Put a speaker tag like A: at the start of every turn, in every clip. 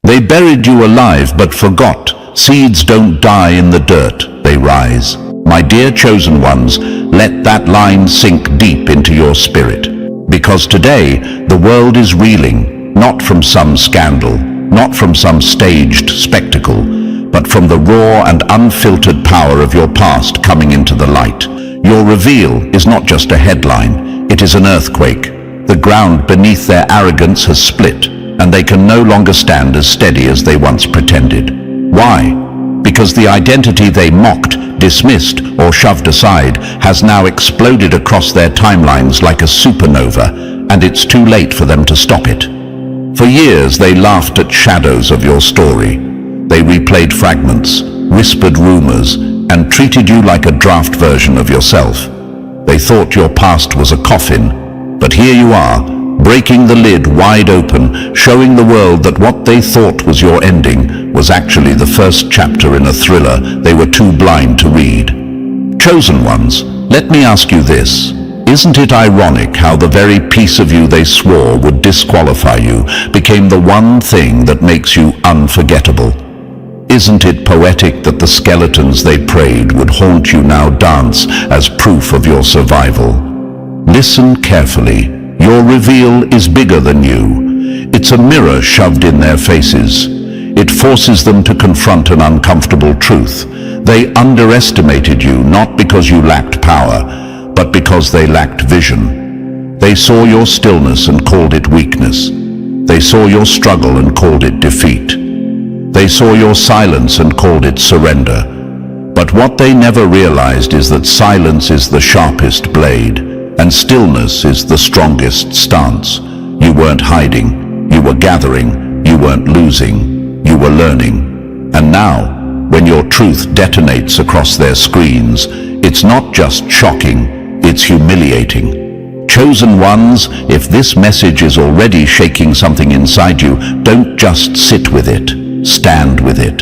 A: They buried you alive but forgot. Seeds don't die in the dirt, they rise. My dear chosen ones, let that line sink deep into your spirit. Because today, the world is reeling, not from some scandal, not from some staged spectacle, but from the raw and unfiltered power of your past coming into the light. Your reveal is not just a headline, it is an earthquake. The ground beneath their arrogance has split, and they can no longer stand as steady as they once pretended. Why? Because the identity they mocked, dismissed, or shoved aside has now exploded across their timelines like a supernova, and it's too late for them to stop it. For years they laughed at shadows of your story. They replayed fragments, whispered rumors, and treated you like a draft version of yourself. They thought your past was a coffin, but here you are, breaking the lid wide open, showing the world that what they thought was your ending was actually the first chapter in a thriller they were too blind to read. Chosen ones, let me ask you this. Isn't it ironic how the very piece of you they swore would disqualify you became the one thing that makes you unforgettable? Isn't it poetic that the skeletons they prayed would haunt you now dance as proof of your survival? Listen carefully. Your reveal is bigger than you. It's a mirror shoved in their faces. It forces them to confront an uncomfortable truth. They underestimated you not because you lacked power, but because they lacked vision. They saw your stillness and called it weakness. They saw your struggle and called it defeat. They saw your silence and called it surrender. But what they never realized is that silence is the sharpest blade, and stillness is the strongest stance. You weren't hiding, you were gathering, you weren't losing, you were learning. And now, when your truth detonates across their screens, it's not just shocking, it's humiliating. Chosen ones, if this message is already shaking something inside you, don't just sit with it. Stand with it.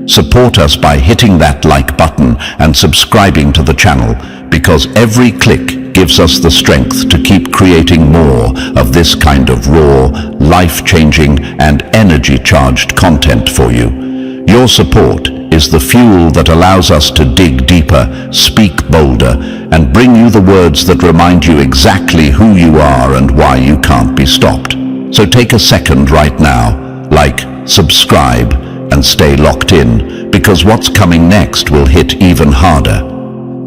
A: Support us by hitting that like button and subscribing to the channel, because every click gives us the strength to keep creating more of this kind of raw, life-changing, and energy-charged content for you. Your support is the fuel that allows us to dig deeper, speak bolder, and bring you the words that remind you exactly who you are and why you can't be stopped. So take a second right now, like, subscribe, and stay locked in, because what's coming next will hit even harder.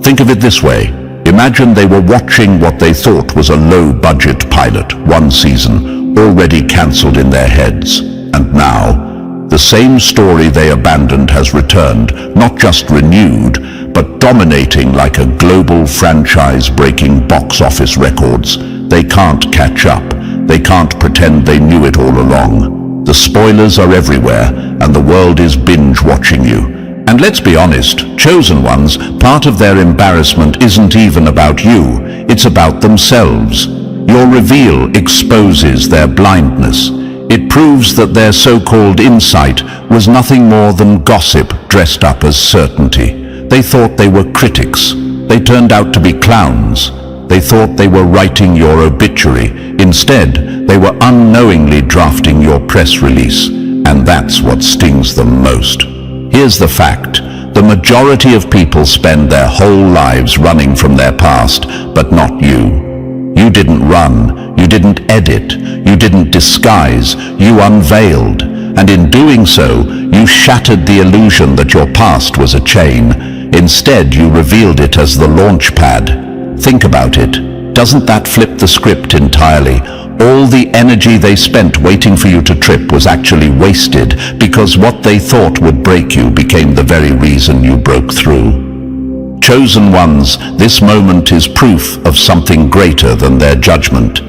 A: Think of it this way. Imagine they were watching what they thought was a low-budget pilot, one season, already cancelled in their heads. And now, the same story they abandoned has returned, not just renewed, but dominating like a global franchise breaking box office records. They can't catch up. They can't pretend they knew it all along. The spoilers are everywhere, and the world is binge-watching you. And let's be honest, chosen ones, part of their embarrassment isn't even about you, it's about themselves. Your reveal exposes their blindness. It proves that their so-called insight was nothing more than gossip dressed up as certainty. They thought they were critics. They turned out to be clowns. They thought they were writing your obituary. Instead, they were unknowingly drafting your press release, and that's what stings them most. Here's the fact. The majority of people spend their whole lives running from their past, but not you. You didn't run, you didn't edit, you didn't disguise, you unveiled. And in doing so, you shattered the illusion that your past was a chain. Instead, you revealed it as the launch pad. Think about it. Doesn't that flip the script entirely? All the energy they spent waiting for you to trip was actually wasted because what they thought would break you became the very reason you broke through. Chosen ones, this moment is proof of something greater than their judgment.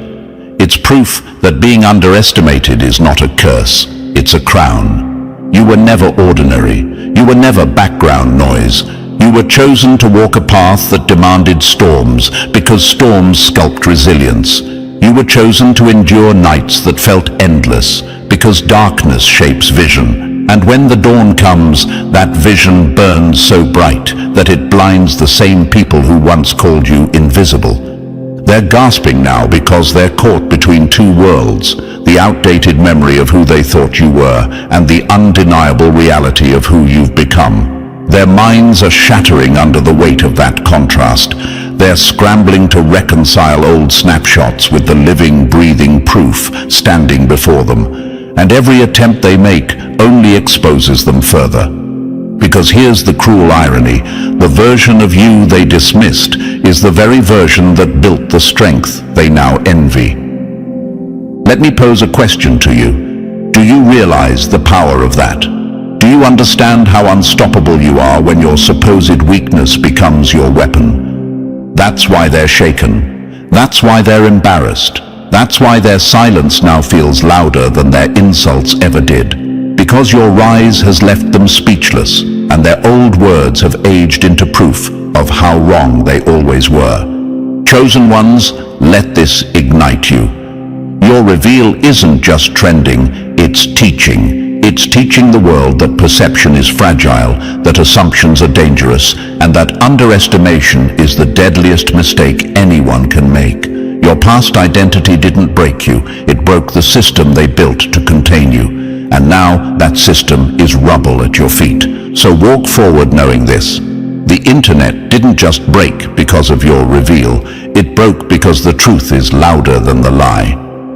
A: It's proof that being underestimated is not a curse, it's a crown. You were never ordinary. You were never background noise. You were chosen to walk a path that demanded storms, because storms sculpt resilience. You were chosen to endure nights that felt endless, because darkness shapes vision. And when the dawn comes, that vision burns so bright that it blinds the same people who once called you invisible. They're gasping now because they're caught between two worlds, the outdated memory of who they thought you were and the undeniable reality of who you've become. Their minds are shattering under the weight of that contrast. They're scrambling to reconcile old snapshots with the living, breathing proof standing before them. And every attempt they make only exposes them further. Because here's the cruel irony, the version of you they dismissed is the very version that built the strength they now envy. Let me pose a question to you. Do you realize the power of that? Do you understand how unstoppable you are when your supposed weakness becomes your weapon? That's why they're shaken. That's why they're embarrassed. That's why their silence now feels louder than their insults ever did. Because your rise has left them speechless, and their old words have aged into proof of how wrong they always were. Chosen ones, let this ignite you. Your reveal isn't just trending, it's teaching. It's teaching the world that perception is fragile, that assumptions are dangerous, and that underestimation is the deadliest mistake anyone can make. Your past identity didn't break you, it broke the system they built to contain you. And now that system is rubble at your feet. So walk forward knowing this. The internet didn't just break because of your reveal. It broke because the truth is louder than the lie.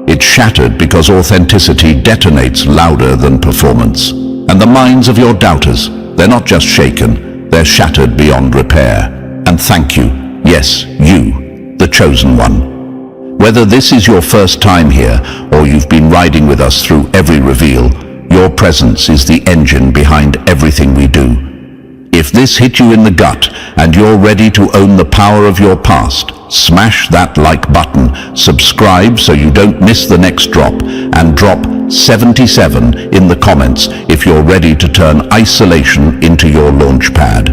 A: It shattered because authenticity detonates louder than performance. And the minds of your doubters, they're not just shaken, they're shattered beyond repair. And thank you, yes, you, the chosen one. Whether this is your first time here or you've been riding with us through every reveal, your presence is the engine behind everything we do. If this hit you in the gut and you're ready to own the power of your past, smash that like button, subscribe so you don't miss the next drop, and drop 77 in the comments if you're ready to turn isolation into your launch pad.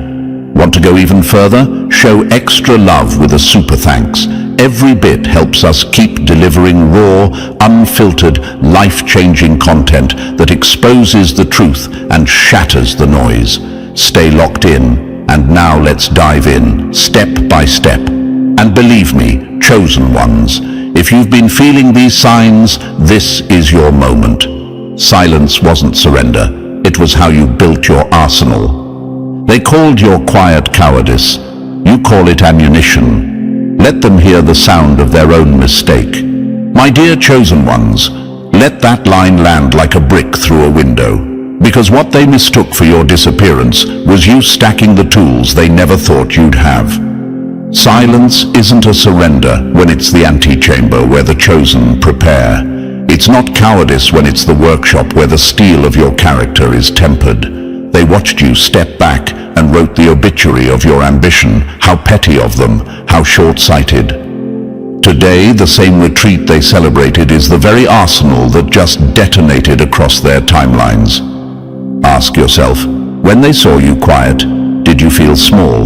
A: Want to go even further? Show extra love with a super thanks. Every bit helps us keep delivering raw, unfiltered, life-changing content that exposes the truth and shatters the noise. Stay locked in, and now let's dive in, step by step. And believe me, chosen ones, if you've been feeling these signs, this is your moment. Silence wasn't surrender, it was how you built your arsenal. They called your quiet cowardice, you call it ammunition. Let them hear the sound of their own mistake. My dear chosen ones, let that line land like a brick through a window. Because what they mistook for your disappearance was you stacking the tools they never thought you'd have. Silence isn't a surrender when it's the antechamber where the chosen prepare. It's not cowardice when it's the workshop where the steel of your character is tempered. They watched you step back and wrote the obituary of your ambition. How petty of them, how short-sighted. Today, the same retreat they celebrated is the very arsenal that just detonated across their timelines. Ask yourself, when they saw you quiet, did you feel small?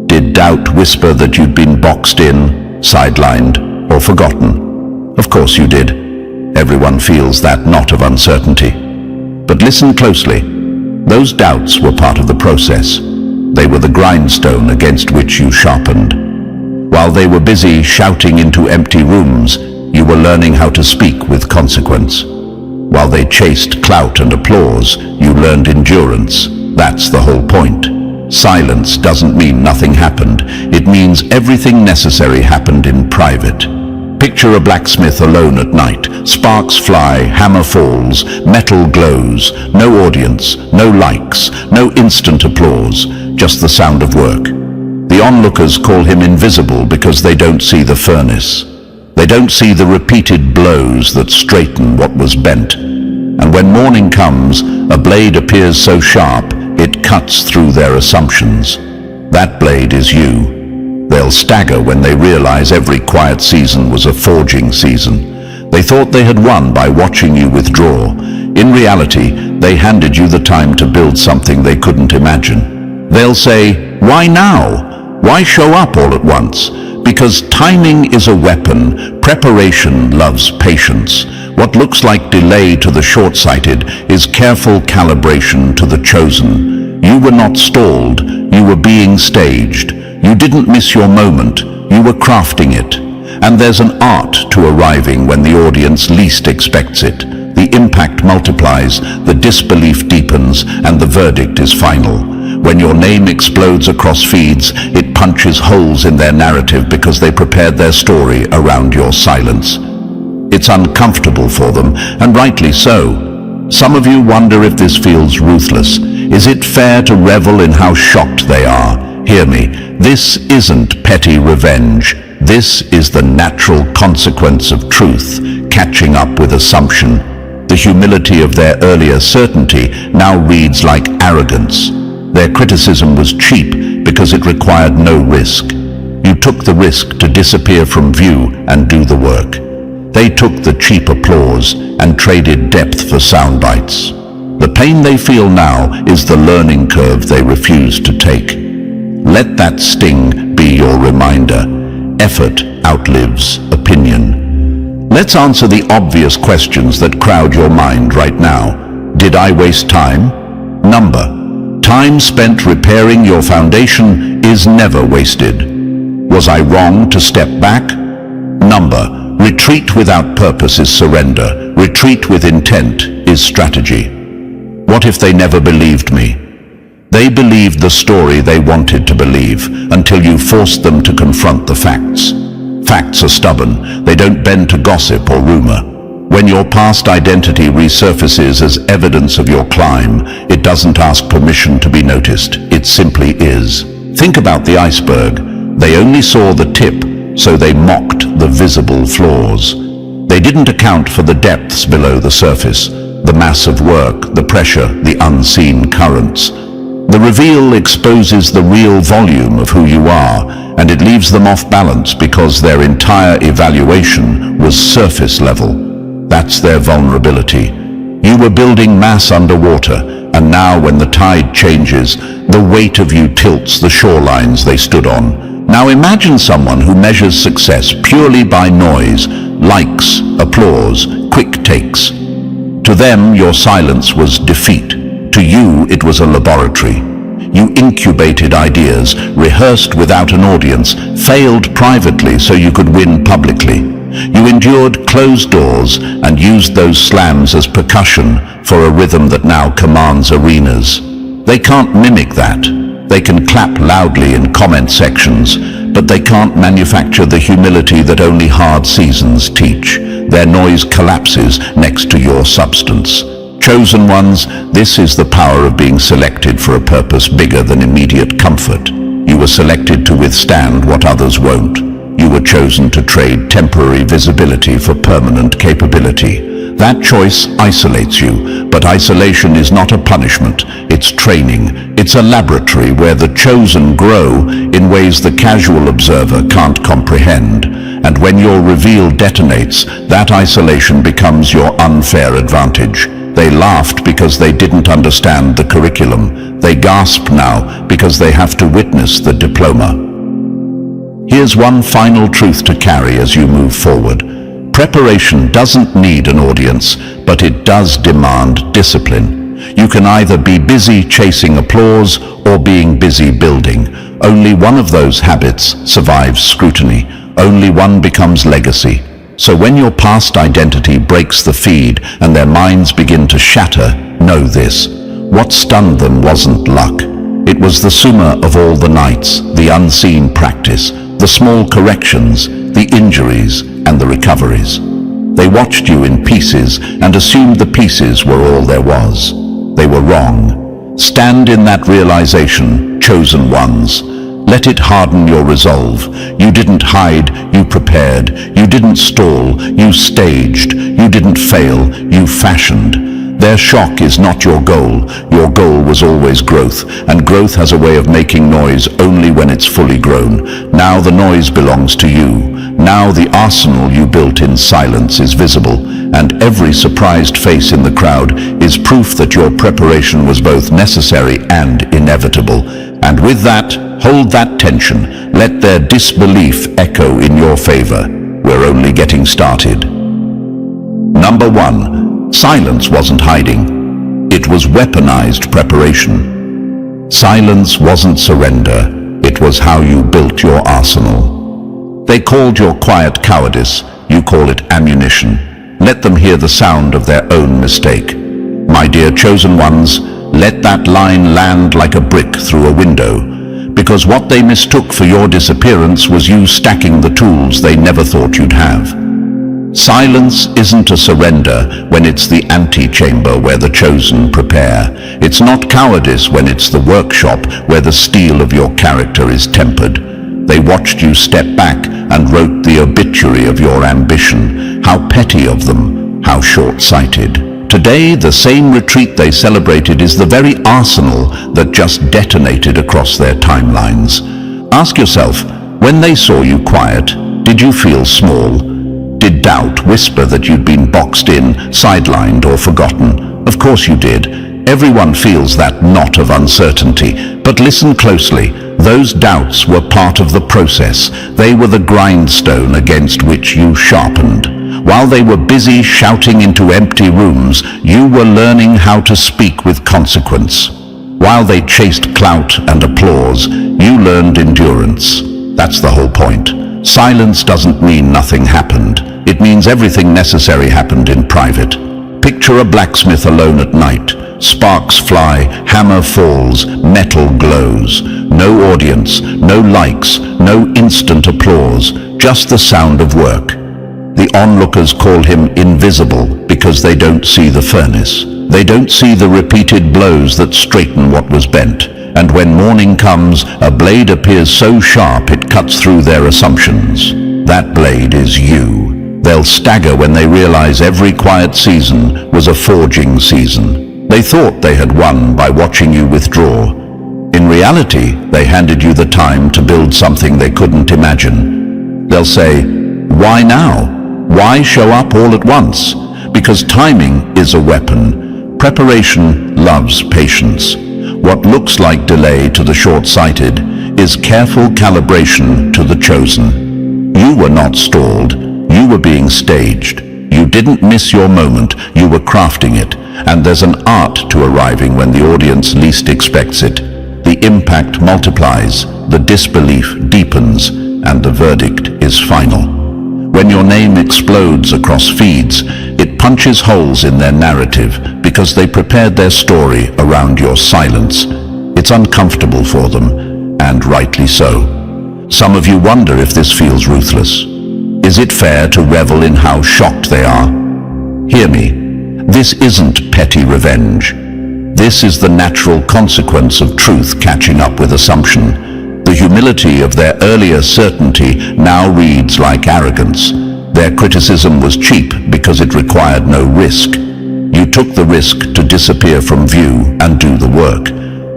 A: Did doubt whisper that you'd been boxed in, sidelined, or forgotten? Of course you did. Everyone feels that knot of uncertainty. But listen closely. Those doubts were part of the process. They were the grindstone against which you sharpened. While they were busy shouting into empty rooms, you were learning how to speak with consequence. While they chased clout and applause, you learned endurance. That's the whole point. Silence doesn't mean nothing happened. It means everything necessary happened in private. Picture a blacksmith alone at night. Sparks fly, hammer falls, metal glows. No audience, no likes, no instant applause, just the sound of work. The onlookers call him invisible because they don't see the furnace. They don't see the repeated blows that straighten what was bent. And when morning comes, a blade appears so sharp, it cuts through their assumptions. That blade is you. They'll stagger when they realize every quiet season was a forging season. They thought they had won by watching you withdraw. In reality, they handed you the time to build something they couldn't imagine. They'll say, why now? Why show up all at once? Because timing is a weapon, preparation loves patience. What looks like delay to the short-sighted is careful calibration to the chosen. You were not stalled, you were being staged. You didn't miss your moment, you were crafting it. And there's an art to arriving when the audience least expects it. The impact multiplies, the disbelief deepens, and the verdict is final. When your name explodes across feeds, it punches holes in their narrative because they prepared their story around your silence. It's uncomfortable for them, and rightly so. Some of you wonder if this feels ruthless. Is it fair to revel in how shocked they are? Hear me, this isn't petty revenge. This is the natural consequence of truth catching up with assumption. The humility of their earlier certainty now reads like arrogance. Their criticism was cheap because it required no risk. You took the risk to disappear from view and do the work. They took the cheap applause and traded depth for sound bites. The pain they feel now is the learning curve they refuse to take. Let that sting be your reminder. Effort outlives opinion. Let's answer the obvious questions that crowd your mind right now. Did I waste time? Number. Time spent repairing your foundation is never wasted. Was I wrong to step back? Number. Retreat without purpose is surrender. Retreat with intent is strategy. What if they never believed me? They believed the story they wanted to believe until you forced them to confront the facts. Facts are stubborn. They don't bend to gossip or rumor. When your past identity resurfaces as evidence of your climb, it doesn't ask permission to be noticed. It simply is. Think about the iceberg. They only saw the tip, so they mocked the visible flaws. They didn't account for the depths below the surface, the mass of work, the pressure, the unseen currents. The reveal exposes the real volume of who you are, and it leaves them off balance because their entire evaluation was surface level. That's their vulnerability. You were building mass underwater, and now when the tide changes, the weight of you tilts the shorelines they stood on. Now imagine someone who measures success purely by noise, likes, applause, quick takes. To them, your silence was defeat. To you, it was a laboratory. You incubated ideas, rehearsed without an audience, failed privately so you could win publicly. You endured closed doors and used those slams as percussion for a rhythm that now commands arenas. They can't mimic that. They can clap loudly in comment sections, but they can't manufacture the humility that only hard seasons teach. Their noise collapses next to your substance. Chosen ones, this is the power of being selected for a purpose bigger than immediate comfort. You were selected to withstand what others won't. You were chosen to trade temporary visibility for permanent capability. That choice isolates you, but isolation is not a punishment, it's training. It's a laboratory where the chosen grow in ways the casual observer can't comprehend. And when your reveal detonates, that isolation becomes your unfair advantage. They laughed because they didn't understand the curriculum. They gasp now because they have to witness the diploma. Here's one final truth to carry as you move forward. Preparation doesn't need an audience, but it does demand discipline. You can either be busy chasing applause or being busy building. Only one of those habits survives scrutiny. Only one becomes legacy. So when your past identity breaks the feed and their minds begin to shatter, know this. What stunned them wasn't luck. It was the summa of all the nights, the unseen practice, the small corrections, the injuries, and the recoveries. They watched you in pieces and assumed the pieces were all there was. They were wrong. Stand in that realization, chosen ones. Let it harden your resolve. You didn't hide, you prepared. You didn't stall, you staged. You didn't fail, you fashioned. Their shock is not your goal. Your goal was always growth, and growth has a way of making noise only when it's fully grown. Now the noise belongs to you. Now the arsenal you built in silence is visible, and every surprised face in the crowd is proof that your preparation was both necessary and inevitable. And with that, hold that tension. Let their disbelief echo in your favor. We're only getting started. Number 1. Silence wasn't hiding. It was weaponized preparation. Silence wasn't surrender. It was how you built your arsenal. They called your quiet cowardice. You call it ammunition. Let them hear the sound of their own mistake. My dear chosen ones, let that line land like a brick through a window, because what they mistook for your disappearance was you stacking the tools they never thought you'd have. Silence isn't a surrender when it's the antechamber where the chosen prepare. It's not cowardice when it's the workshop where the steel of your character is tempered. They watched you step back and wrote the obituary of your ambition. How petty of them, how short-sighted. Today, the same retreat they celebrated is the very arsenal that just detonated across their timelines. Ask yourself, when they saw you quiet, did you feel small? Did doubt whisper that you'd been boxed in, sidelined, or forgotten? Of course you did. Everyone feels that knot of uncertainty. But listen closely. Those doubts were part of the process. They were the grindstone against which you sharpened. While they were busy shouting into empty rooms, you were learning how to speak with consequence. While they chased clout and applause, you learned endurance. That's the whole point. Silence doesn't mean nothing happened. It means everything necessary happened in private. Picture a blacksmith alone at night. Sparks fly, hammer falls, metal glows. No audience, no likes, no instant applause, just the sound of work. The onlookers call him invisible because they don't see the furnace. They don't see the repeated blows that straighten what was bent. And when morning comes, a blade appears so sharp it cuts through their assumptions. That blade is you. They'll stagger when they realize every quiet season was a forging season. They thought they had won by watching you withdraw. In reality, they handed you the time to build something they couldn't imagine. They'll say, why now? Why show up all at once? Because timing is a weapon. Preparation loves patience. What looks like delay to the short-sighted is careful calibration to the chosen. You were not stalled. You were being staged. You didn't miss your moment. You were crafting it. And there's an art to arriving when the audience least expects it. The impact multiplies, the disbelief deepens, and the verdict is final. When your name explodes across feeds, it punches holes in their narrative because they prepared their story around your silence. It's uncomfortable for them, and rightly so. Some of you wonder if this feels ruthless. Is it fair to revel in how shocked they are? Hear me. This isn't petty revenge. This is the natural consequence of truth catching up with assumption. The humility of their earlier certainty now reads like arrogance. Their criticism was cheap because it required no risk. You took the risk to disappear from view and do the work.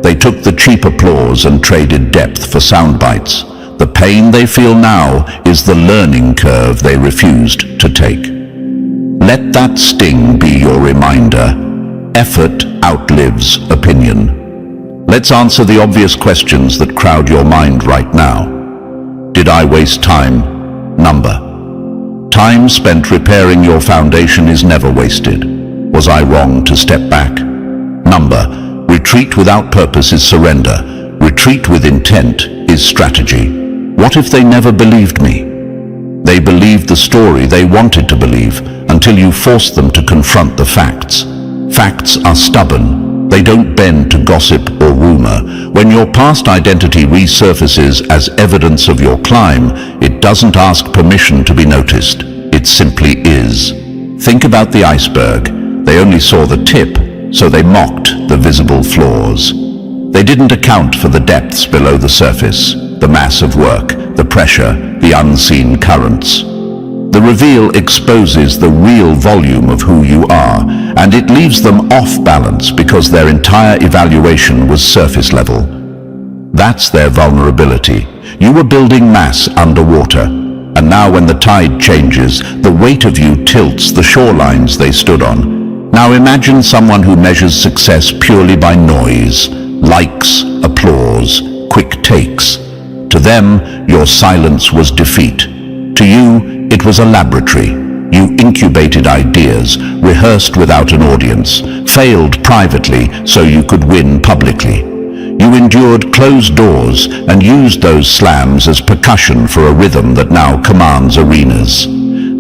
A: They took the cheap applause and traded depth for sound bites. The pain they feel now is the learning curve they refused to take. Let that sting be your reminder. Effort outlives opinion. Let's answer the obvious questions that crowd your mind right now. Did I waste time? Number. Time spent repairing your foundation is never wasted. Was I wrong to step back? Number. Retreat without purpose is surrender. Retreat with intent is strategy. What if they never believed me? They believed the story they wanted to believe until you forced them to confront the facts. Facts are stubborn. They don't bend to gossip or rumor. When your past identity resurfaces as evidence of your climb, it doesn't ask permission to be noticed. It simply is. Think about the iceberg. They only saw the tip, so they mocked the visible flaws. They didn't account for the depths below the surface, the mass of work, the pressure, the unseen currents. The reveal exposes the real volume of who you are, and it leaves them off balance because their entire evaluation was surface level. That's their vulnerability. You were building mass underwater, and now when the tide changes, the weight of you tilts the shorelines they stood on. Now imagine someone who measures success purely by noise, likes, applause, quick takes. To them, your silence was defeat. To you, it was a laboratory. You incubated ideas, rehearsed without an audience, failed privately so you could win publicly. You endured closed doors and used those slams as percussion for a rhythm that now commands arenas.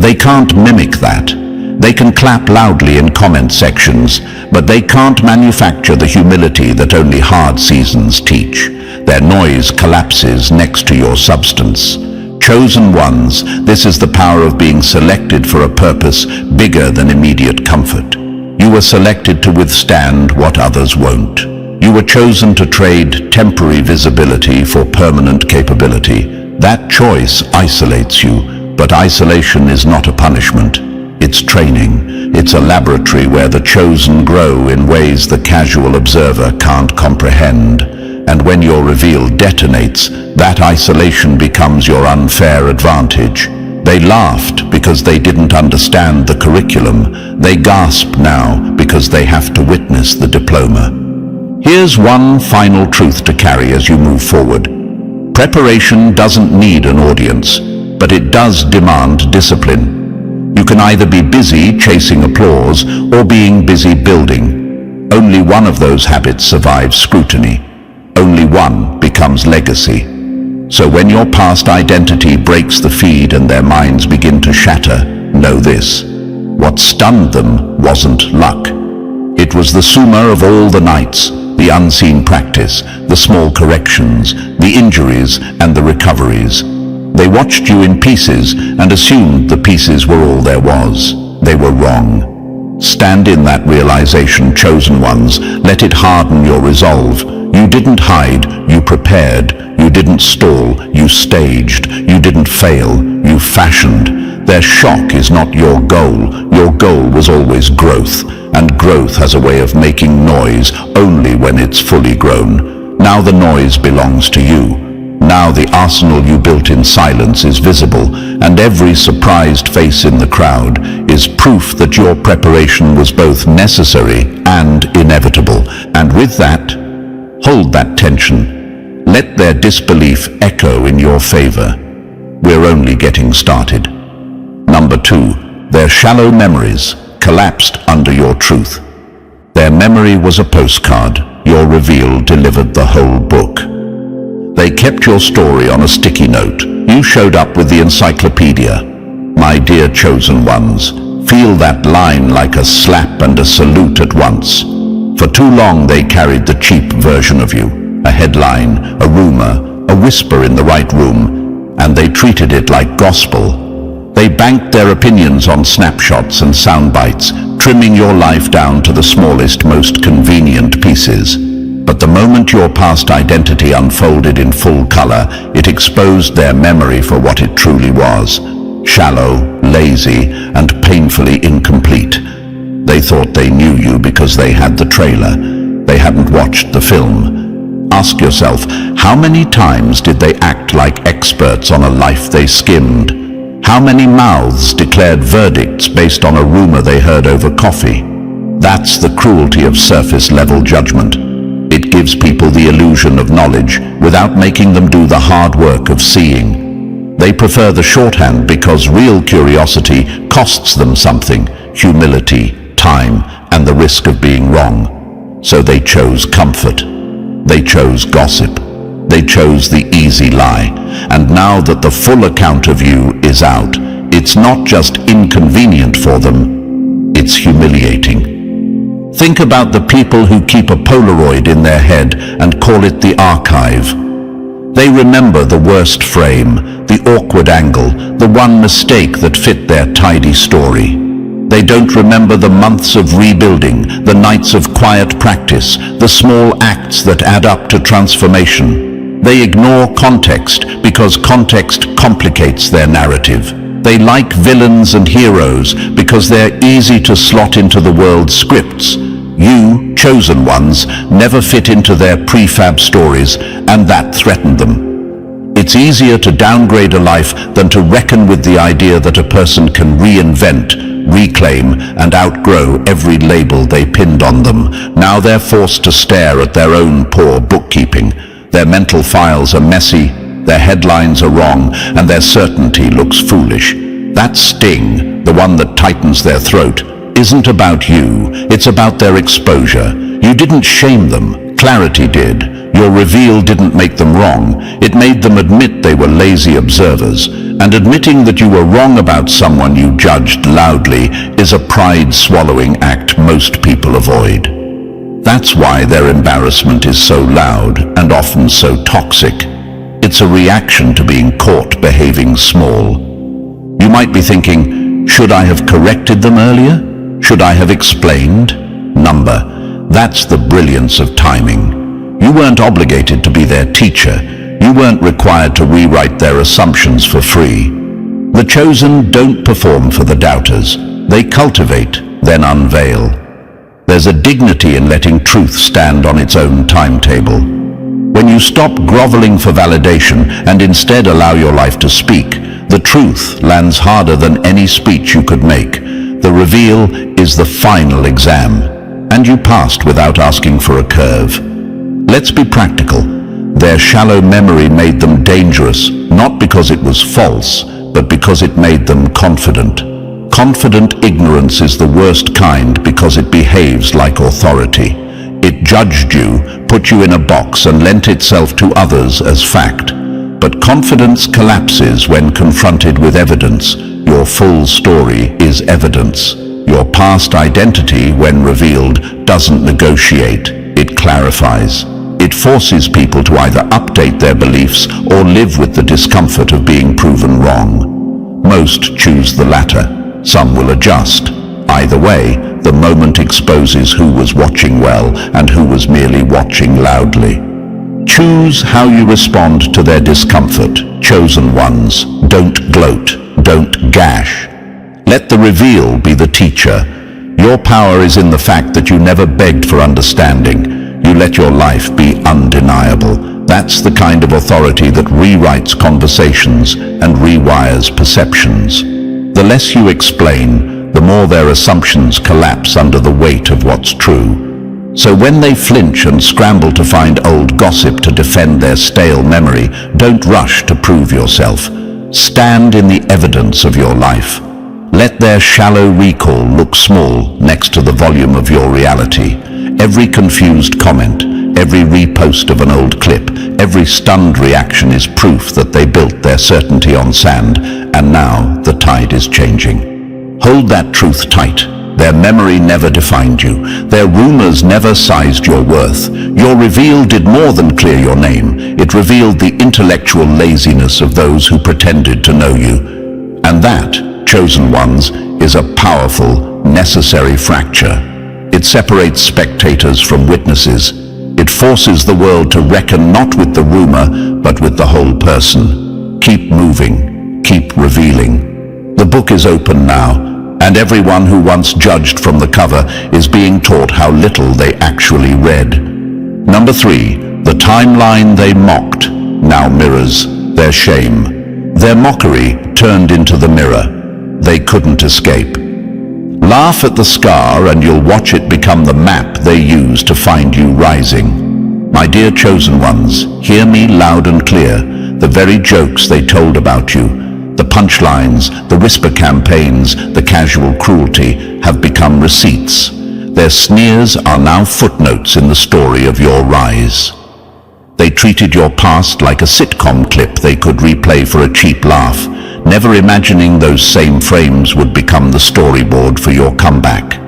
A: They can't mimic that. They can clap loudly in comment sections, but they can't manufacture the humility that only hard seasons teach. Their noise collapses next to your substance. Chosen ones, this is the power of being selected for a purpose bigger than immediate comfort. You were selected to withstand what others won't. You were chosen to trade temporary visibility for permanent capability. That choice isolates you, but isolation is not a punishment. It's training. It's a laboratory where the chosen grow in ways the casual observer can't comprehend. And when your reveal detonates, that isolation becomes your unfair advantage. They laughed because they didn't understand the curriculum. They gasp now because they have to witness the diploma. Here's one final truth to carry as you move forward. Preparation doesn't need an audience, but it does demand discipline. You can either be busy chasing applause or being busy building. Only one of those habits survives scrutiny. Only one becomes legacy. So when your past identity breaks the feed and their minds begin to shatter, know this: what stunned them wasn't luck. It was the summa of all the nights, the unseen practice, the small corrections, the injuries and the recoveries. They watched you in pieces and assumed the pieces were all there was. They were wrong. Stand in that realization, chosen ones. Let it harden your resolve. You didn't hide, you prepared. You didn't stall, you staged. You didn't fail, you fashioned. Their shock is not your goal. Your goal was always growth, and growth has a way of making noise only when it's fully grown. Now the noise belongs to you. Now the arsenal you built in silence is visible, and every surprised face in the crowd is proof that your preparation was both necessary and inevitable. And with that, hold that tension. Let their disbelief echo in your favor. We're only getting started. Number 2, their shallow memories collapsed under your truth. Their memory was a postcard. Your reveal delivered the whole book. They kept your story on a sticky note. You showed up with the encyclopedia. My dear chosen ones, feel that line like a slap and a salute at once. For too long they carried the cheap version of you, a headline, a rumor, a whisper in the right room, and they treated it like gospel. They banked their opinions on snapshots and sound bites, trimming your life down to the smallest, most convenient pieces. But the moment your past identity unfolded in full color, it exposed their memory for what it truly was: shallow, lazy, and painfully incomplete. They thought they knew you because they had the trailer. They hadn't watched the film. Ask yourself, how many times did they act like experts on a life they skimmed? How many mouths declared verdicts based on a rumor they heard over coffee? That's the cruelty of surface-level judgment. It gives people the illusion of knowledge without making them do the hard work of seeing. They prefer the shorthand because real curiosity costs them something: humility, time, and the risk of being wrong. So they chose comfort. They chose gossip. They chose the easy lie. And now that the full account of you is out, it's not just inconvenient for them, it's humiliating. Think about the people who keep a Polaroid in their head and call it the archive. They remember the worst frame, the awkward angle, the one mistake that fit their tidy story. They don't remember the months of rebuilding, the nights of quiet practice, the small acts that add up to transformation. They ignore context because context complicates their narrative. They like villains and heroes because they're easy to slot into the world's scripts. You, chosen ones, never fit into their prefab stories, and that threatened them. It's easier to downgrade a life than to reckon with the idea that a person can reinvent, reclaim, and outgrow every label they pinned on them. Now they're forced to stare at their own poor bookkeeping. Their mental files are messy, their headlines are wrong, and their certainty looks foolish. That sting, the one that tightens their throat, isn't about you, it's about their exposure. You didn't shame them, clarity did. Your reveal didn't make them wrong. It made them admit they were lazy observers. And admitting that you were wrong about someone you judged loudly is a pride-swallowing act most people avoid. That's why their embarrassment is so loud and often so toxic. It's a reaction to being caught behaving small. You might be thinking, should I have corrected them earlier? Should I have explained? That's the brilliance of timing. You weren't obligated to be their teacher. You weren't required to rewrite their assumptions for free. The chosen don't perform for the doubters. They cultivate, then unveil. There's a dignity in letting truth stand on its own timetable. When you stop groveling for validation and instead allow your life to speak, the truth lands harder than any speech you could make. The reveal is the final exam, and you passed without asking for a curve. Let's be practical. Their shallow memory made them dangerous, not because it was false, but because it made them confident. Confident ignorance is the worst kind because it behaves like authority. It judged you, put you in a box, and lent itself to others as fact. But confidence collapses when confronted with evidence. Your full story is evidence. Your past identity, when revealed, doesn't negotiate. It clarifies. It forces people to either update their beliefs or live with the discomfort of being proven wrong. Most choose the latter. Some will adjust. Either way, the moment exposes who was watching well and who was merely watching loudly. Choose how you respond to their discomfort. Chosen ones, don't gloat, don't gash. Let the reveal be the teacher. Your power is in the fact that you never begged for understanding. You let your life be undeniable. That's the kind of authority that rewrites conversations and rewires perceptions. The less you explain, the more their assumptions collapse under the weight of what's true. So when they flinch and scramble to find old gossip to defend their stale memory, don't rush to prove yourself. Stand in the evidence of your life. Let their shallow recall look small next to the volume of your reality. Every confused comment, every repost of an old clip, every stunned reaction is proof that they built their certainty on sand, and now the tide is changing. Hold that truth tight. Their memory never defined you. Their rumors never sized your worth. Your reveal did more than clear your name. It revealed the intellectual laziness of those who pretended to know you. And that, chosen ones, is a powerful, necessary fracture. It separates spectators from witnesses. It forces the world to reckon not with the rumor, but with the whole person. Keep moving. Keep revealing. The book is open now, and everyone who once judged from the cover is being taught how little they actually read. 3, the timeline they mocked now mirrors their shame. Their mockery turned into the mirror. They couldn't escape. Laugh at the scar and you'll watch it become the map they use to find you rising. My dear chosen ones, hear me loud and clear. The very jokes they told about you, the punchlines, the whisper campaigns, the casual cruelty have become receipts. Their sneers are now footnotes in the story of your rise. They treated your past like a sitcom clip they could replay for a cheap laugh, never imagining those same frames would become the storyboard for your comeback.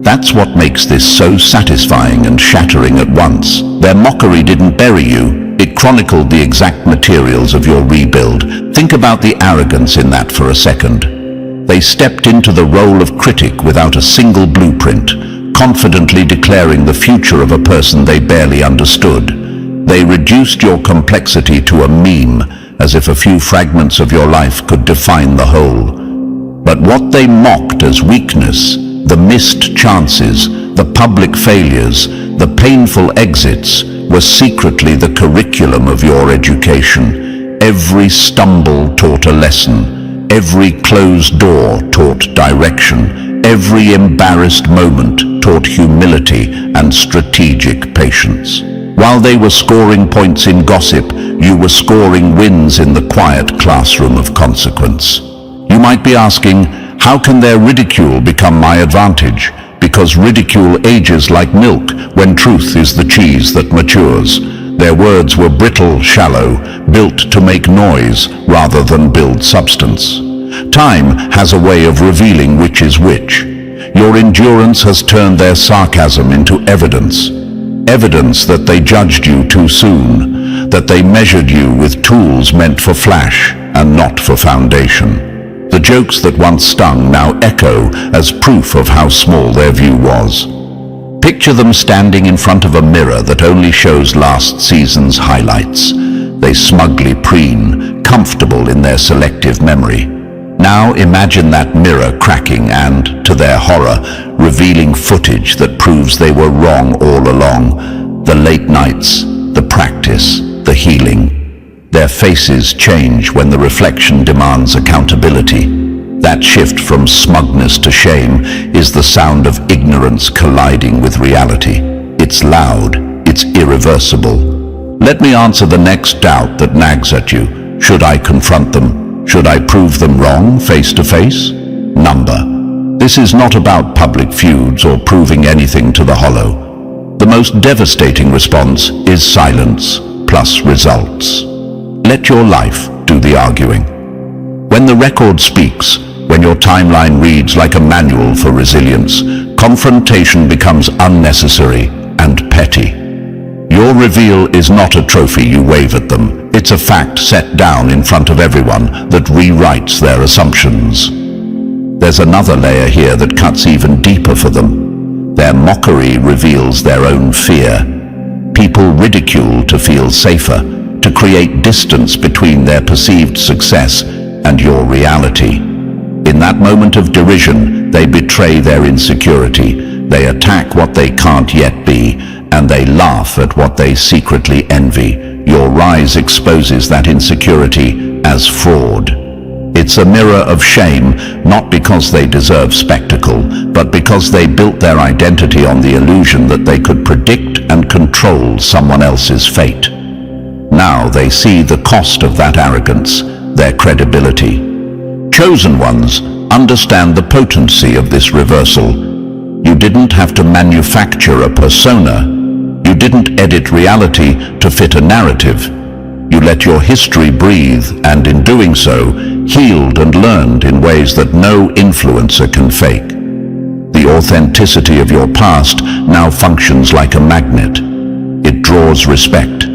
A: That's what makes this so satisfying and shattering at once. Their mockery didn't bury you, it chronicled the exact materials of your rebuild. Think about the arrogance in that for a second. They stepped into the role of critic without a single blueprint, confidently declaring the future of a person they barely understood. They reduced your complexity to a meme, as if a few fragments of your life could define the whole. But what they mocked as weakness, the missed chances, the public failures, the painful exits, were secretly the curriculum of your education. Every stumble taught a lesson. Every closed door taught direction. Every embarrassed moment taught humility and strategic patience. While they were scoring points in gossip, you were scoring wins in the quiet classroom of consequence. You might be asking, how can their ridicule become my advantage? because ridicule ages like milk when truth is the cheese that matures. Their words were brittle, shallow, built to make noise rather than build substance. Time has a way of revealing which is which. Your endurance has turned their sarcasm into evidence. Evidence that they judged you too soon, that they measured you with tools meant for flash and not for foundation. The jokes that once stung now echo as proof of how small their view was. Picture them standing in front of a mirror that only shows last season's highlights. They smugly preen, comfortable in their selective memory. Now imagine that mirror cracking and, to their horror, revealing footage that proves they were wrong all along. The late nights, the practice, the healing. Their faces change when the reflection demands accountability. That shift from smugness to shame is the sound of ignorance colliding with reality. It's loud, it's irreversible. Let me answer the next doubt that nags at you. Should I confront them? Should I prove them wrong face to face? Number. This is not about public feuds or proving anything to the hollow. The most devastating response is silence plus results. Let your life do the arguing. When the record speaks, when your timeline reads like a manual for resilience, confrontation becomes unnecessary and petty. Your reveal is not a trophy you wave at them. It's a fact set down in front of everyone that rewrites their assumptions. There's another layer here that cuts even deeper for them. Their mockery reveals their own fear. People ridicule to feel safer, to create distance between their perceived success and your reality. In that moment of derision, they betray their insecurity. They attack what they can't yet be, and they laugh at what they secretly envy. Your rise exposes that insecurity as fraud. It's a mirror of shame, not because they deserve spectacle, but because they built their identity on the illusion that they could predict and control someone else's fate. Now they see the cost of that arrogance, their credibility. Chosen ones understand the potency of this reversal. You didn't have to manufacture a persona. You didn't edit reality to fit a narrative. You let your history breathe, and in doing so, healed and learned in ways that no influencer can fake. The authenticity of your past now functions like a magnet. It draws respect,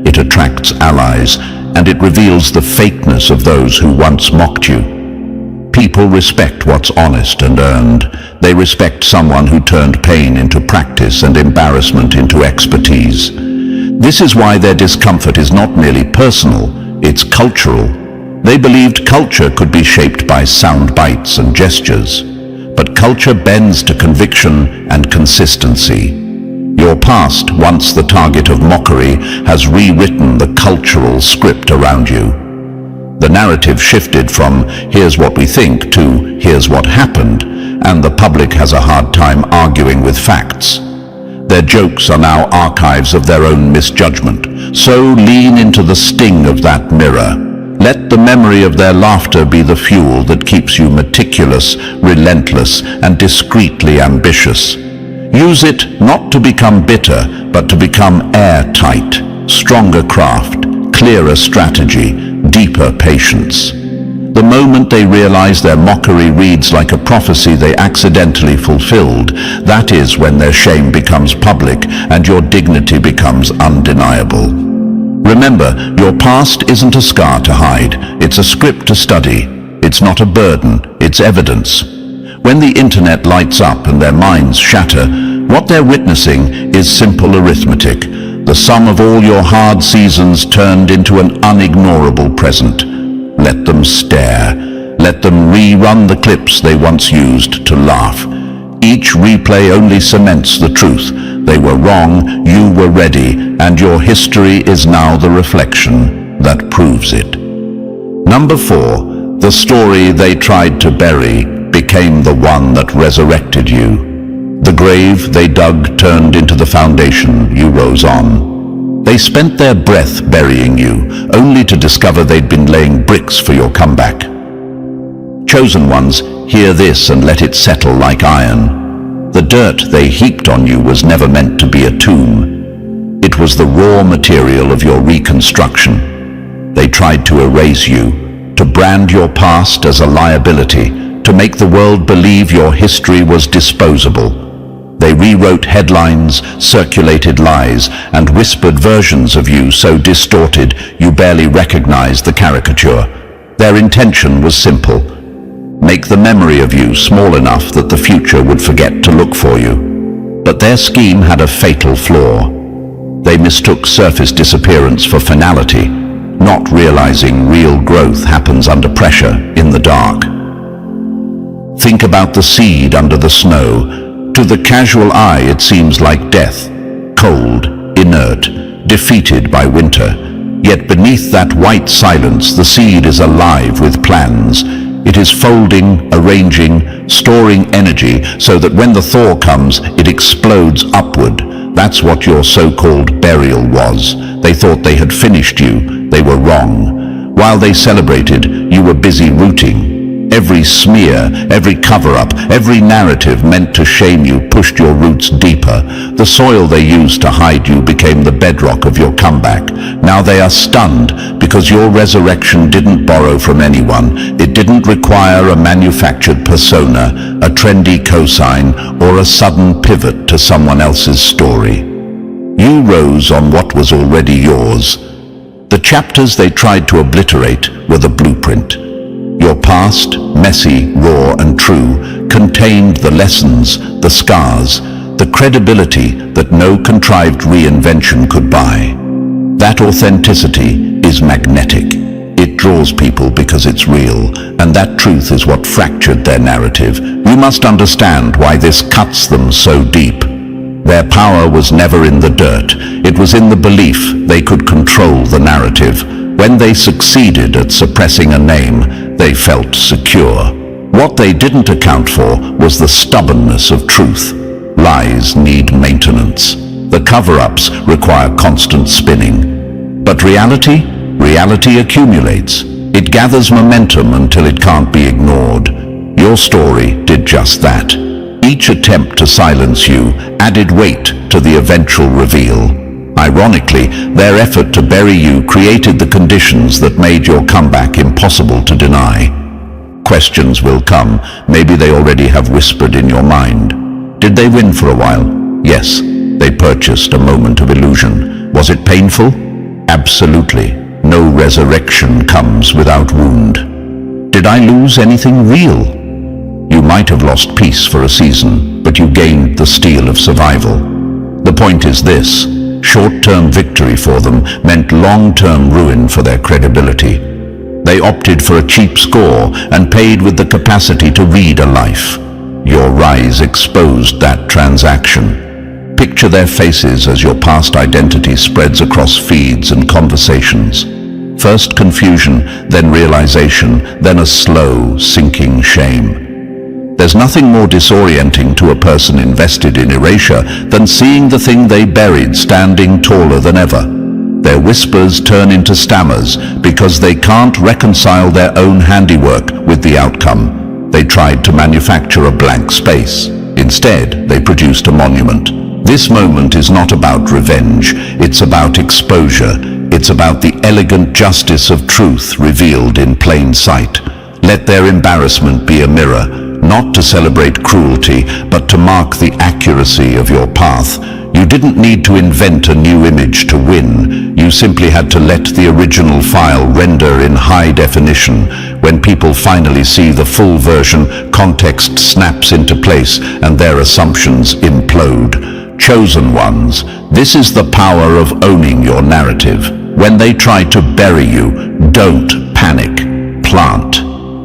A: it attracts allies, and it reveals the fakeness of those who once mocked you. People respect what's honest and earned. They respect someone who turned pain into practice and embarrassment into expertise. This is why their discomfort is not merely personal, it's cultural. They believed culture could be shaped by sound bites and gestures. But culture bends to conviction and consistency. Your past, once the target of mockery, has rewritten the cultural script around you. The narrative shifted from "here's what we think" to "here's what happened," and the public has a hard time arguing with facts. Their jokes are now archives of their own misjudgment, so lean into the sting of that mirror. Let the memory of their laughter be the fuel that keeps you meticulous, relentless, and discreetly ambitious. Use it not to become bitter, but to become airtight, stronger craft, clearer strategy, deeper patience. The moment they realize their mockery reads like a prophecy they accidentally fulfilled, that is when their shame becomes public and your dignity becomes undeniable. Remember, your past isn't a scar to hide, it's a script to study. It's not a burden, it's evidence. When the internet lights up and their minds shatter, what they're witnessing is simple arithmetic. The sum of all your hard seasons turned into an unignorable present. Let them stare. Let them rerun the clips they once used to laugh. Each replay only cements the truth. They were wrong, you were ready, and your history is now the reflection that proves it. Number 4, the story they tried to bury became the one that resurrected you. The grave they dug turned into the foundation you rose on. They spent their breath burying you, only to discover they'd been laying bricks for your comeback. Chosen ones, hear this and let it settle like iron. The dirt they heaped on you was never meant to be a tomb. It was the raw material of your reconstruction. They tried to erase you, to brand your past as a liability, to make the world believe your history was disposable. They rewrote headlines, circulated lies, and whispered versions of you so distorted you barely recognized the caricature. Their intention was simple: make the memory of you small enough that the future would forget to look for you. But their scheme had a fatal flaw. They mistook surface disappearance for finality, not realizing real growth happens under pressure in the dark. Think about the seed under the snow. To the casual eye, it seems like death, cold, inert, defeated by winter. Yet beneath that white silence, the seed is alive with plans. It is folding, arranging, storing energy so that when the thaw comes, it explodes upward. That's what your so-called burial was. They thought they had finished you. They were wrong. While they celebrated, you were busy rooting. Every smear, every cover-up, every narrative meant to shame you pushed your roots deeper. The soil they used to hide you became the bedrock of your comeback. Now they are stunned because your resurrection didn't borrow from anyone. It didn't require a manufactured persona, a trendy cosign, or a sudden pivot to someone else's story. You rose on what was already yours. The chapters they tried to obliterate were the blueprint. Your past, messy, raw, and true, contained the lessons, the scars, the credibility that no contrived reinvention could buy. That authenticity is magnetic. It draws people because it's real, and that truth is what fractured their narrative. You must understand why this cuts them so deep. Their power was never in the dirt. It was in the belief they could control the narrative. When they succeeded at suppressing a name, they felt secure. What they didn't account for was the stubbornness of truth. Lies need maintenance. The cover-ups require constant spinning. But reality accumulates. It gathers momentum until it can't be ignored. Your story did just that. Each attempt to silence you added weight to the eventual reveal. Ironically, their effort to bury you created the conditions that made your comeback impossible to deny. Questions will come. Maybe they already have whispered in your mind. Did they win for a while? Yes, they purchased a moment of illusion. Was it painful? Absolutely. No resurrection comes without wound. Did I lose anything real? You might have lost peace for a season, but you gained the steel of survival. The point is this: short-term victory for them meant long-term ruin for their credibility. They opted for a cheap score and paid with the capacity to read a life. Your rise exposed that transaction. Picture their faces as your past identity spreads across feeds and conversations. First confusion, then realization, then a slow, sinking shame. There's nothing more disorienting to a person invested in erasure than seeing the thing they buried standing taller than ever. Their whispers turn into stammers because they can't reconcile their own handiwork with the outcome. They tried to manufacture a blank space. Instead, they produced a monument. This moment is not about revenge. It's about exposure. It's about the elegant justice of truth revealed in plain sight. Let their embarrassment be a mirror, not to celebrate cruelty, but to mark the accuracy of your path. You didn't need to invent a new image to win. You simply had to let the original file render in high definition. When people finally see the full version, context snaps into place and their assumptions implode. Chosen ones, this is the power of owning your narrative. When they try to bury you, don't panic. Plant.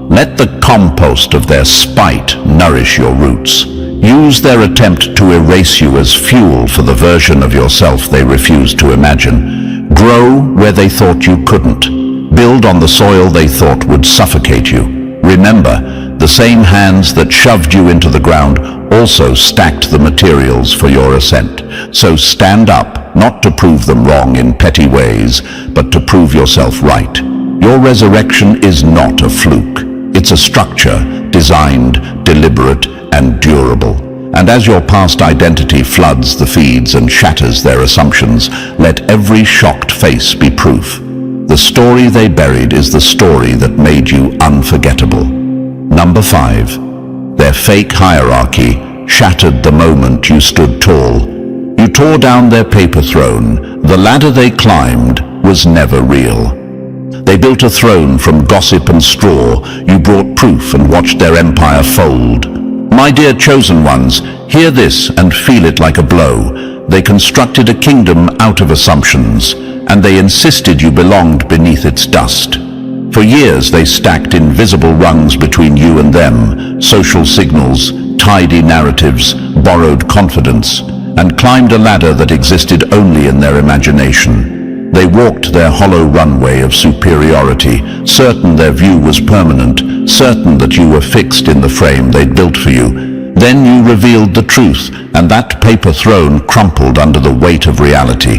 A: Let the compost of their spite nourish your roots. Use their attempt to erase you as fuel for the version of yourself they refuse to imagine. Grow where they thought you couldn't. Build on the soil they thought would suffocate you. Remember, the same hands that shoved you into the ground also stacked the materials for your ascent. So stand up, not to prove them wrong in petty ways, but to prove yourself right. Your resurrection is not a fluke. It's a structure, designed, deliberate, and durable. And as your past identity floods the feeds and shatters their assumptions, let every shocked face be proof. The story they buried is the story that made you unforgettable. Number 5. Their fake hierarchy shattered the moment you stood tall. You tore down their paper throne. The ladder they climbed was never real. They built a throne from gossip and straw. You brought proof and watched their empire fold. My dear chosen ones, hear this and feel it like a blow. They constructed a kingdom out of assumptions, and they insisted you belonged beneath its dust. For years they stacked invisible rungs between you and them, social signals, tidy narratives, borrowed confidence, and climbed a ladder that existed only in their imagination. They walked their hollow runway of superiority, certain their view was permanent, certain that you were fixed in the frame they'd built for you. Then you revealed the truth, and that paper throne crumpled under the weight of reality.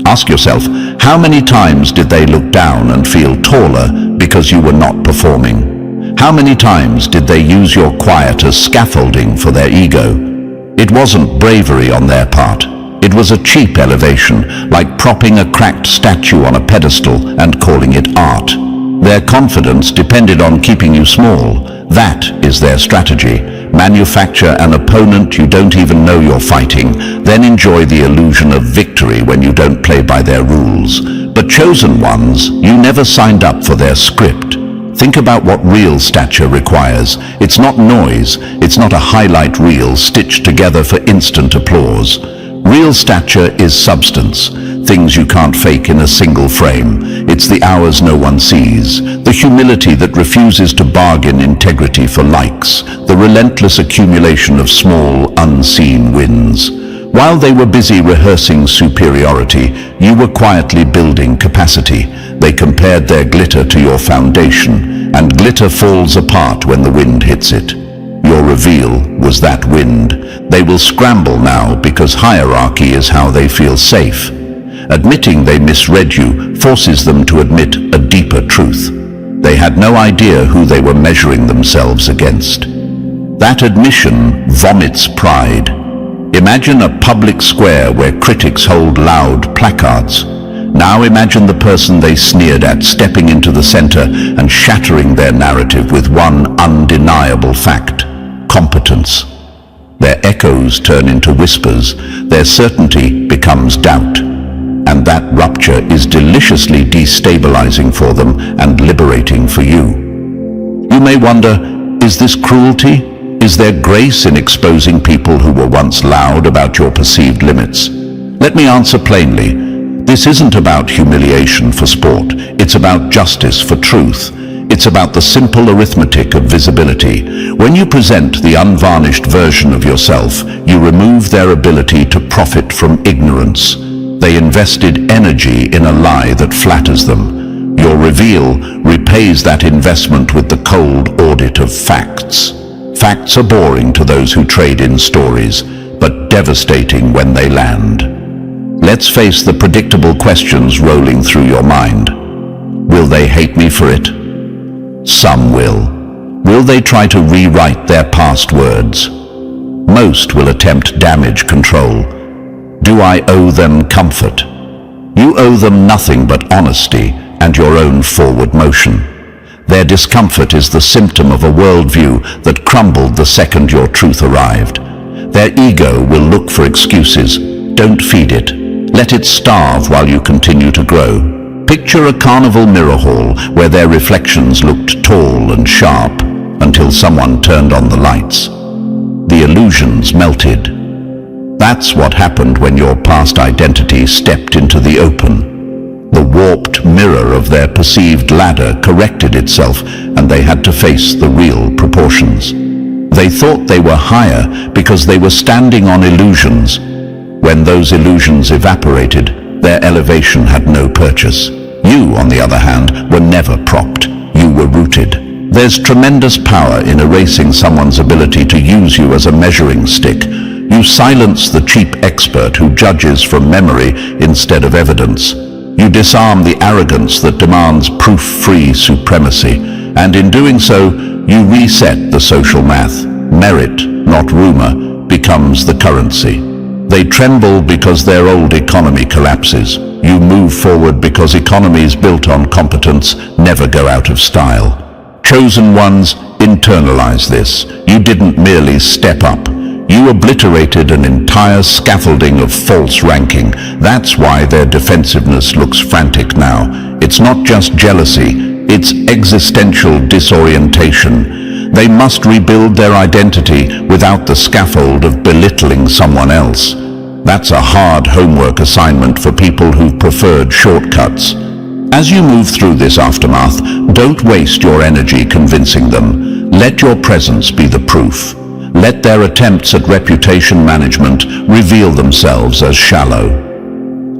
A: Ask yourself, how many times did they look down and feel taller because you were not performing? How many times did they use your quiet as scaffolding for their ego? It wasn't bravery on their part. It was a cheap elevation, like propping a cracked statue on a pedestal and calling it art. Their confidence depended on keeping you small. That is their strategy. Manufacture an opponent you don't even know you're fighting, then enjoy the illusion of victory when you don't play by their rules. But chosen ones, you never signed up for their script. Think about what real stature requires. It's not noise. It's not a highlight reel stitched together for instant applause. Real stature is substance, things you can't fake in a single frame. It's the hours no one sees, the humility that refuses to bargain integrity for likes, the relentless accumulation of small, unseen wins. While they were busy rehearsing superiority, you were quietly building capacity. They compared their glitter to your foundation, and glitter falls apart when the wind hits it. Your reveal was that wind. They will scramble now because hierarchy is how they feel safe. Admitting they misread you forces them to admit a deeper truth. They had no idea who they were measuring themselves against. That admission vomits pride. Imagine a public square where critics hold loud placards. Now imagine the person they sneered at stepping into the center and shattering their narrative with one undeniable fact: competence. Their echoes turn into whispers, their certainty becomes doubt, and that rupture is deliciously destabilizing for them and liberating for you. You may wonder, is this cruelty? Is there grace in exposing people who were once loud about your perceived limits? Let me answer plainly. This isn't about humiliation for sport. It's about justice for truth. It's about the simple arithmetic of visibility. When you present the unvarnished version of yourself, you remove their ability to profit from ignorance. They invested energy in a lie that flatters them. Your reveal repays that investment with the cold audit of facts. Facts are boring to those who trade in stories, but devastating when they land. Let's face the predictable questions rolling through your mind. Will they hate me for it? Some will. Will they try to rewrite their past words? Most will attempt damage control. Do I owe them comfort? You owe them nothing but honesty and your own forward motion. Their discomfort is the symptom of a worldview that crumbled the second your truth arrived. Their ego will look for excuses. Don't feed it. Let it starve while you continue to grow. Picture a carnival mirror hall where their reflections looked tall and sharp until someone turned on the lights. The illusions melted. That's what happened when your past identity stepped into the open. The warped mirror of their perceived ladder corrected itself, and they had to face the real proportions. They thought they were higher because they were standing on illusions. When those illusions evaporated, their elevation had no purchase. You, on the other hand, were never propped. You were rooted. There's tremendous power in erasing someone's ability to use you as a measuring stick. You silence the cheap expert who judges from memory instead of evidence. You disarm the arrogance that demands proof-free supremacy, and in doing so, you reset the social math. Merit, not rumor. becomes the currency. They tremble because their old economy collapses. You move forward because economies built on competence never go out of style. Chosen ones, internalize this. You didn't merely step up. You obliterated an entire scaffolding of false ranking. That's why their defensiveness looks frantic now. It's not just jealousy, it's existential disorientation. They must rebuild their identity without the scaffold of belittling someone else. That's a hard homework assignment for people who've preferred shortcuts. As you move through this aftermath, don't waste your energy convincing them. Let your presence be the proof. Let their attempts at reputation management reveal themselves as shallow.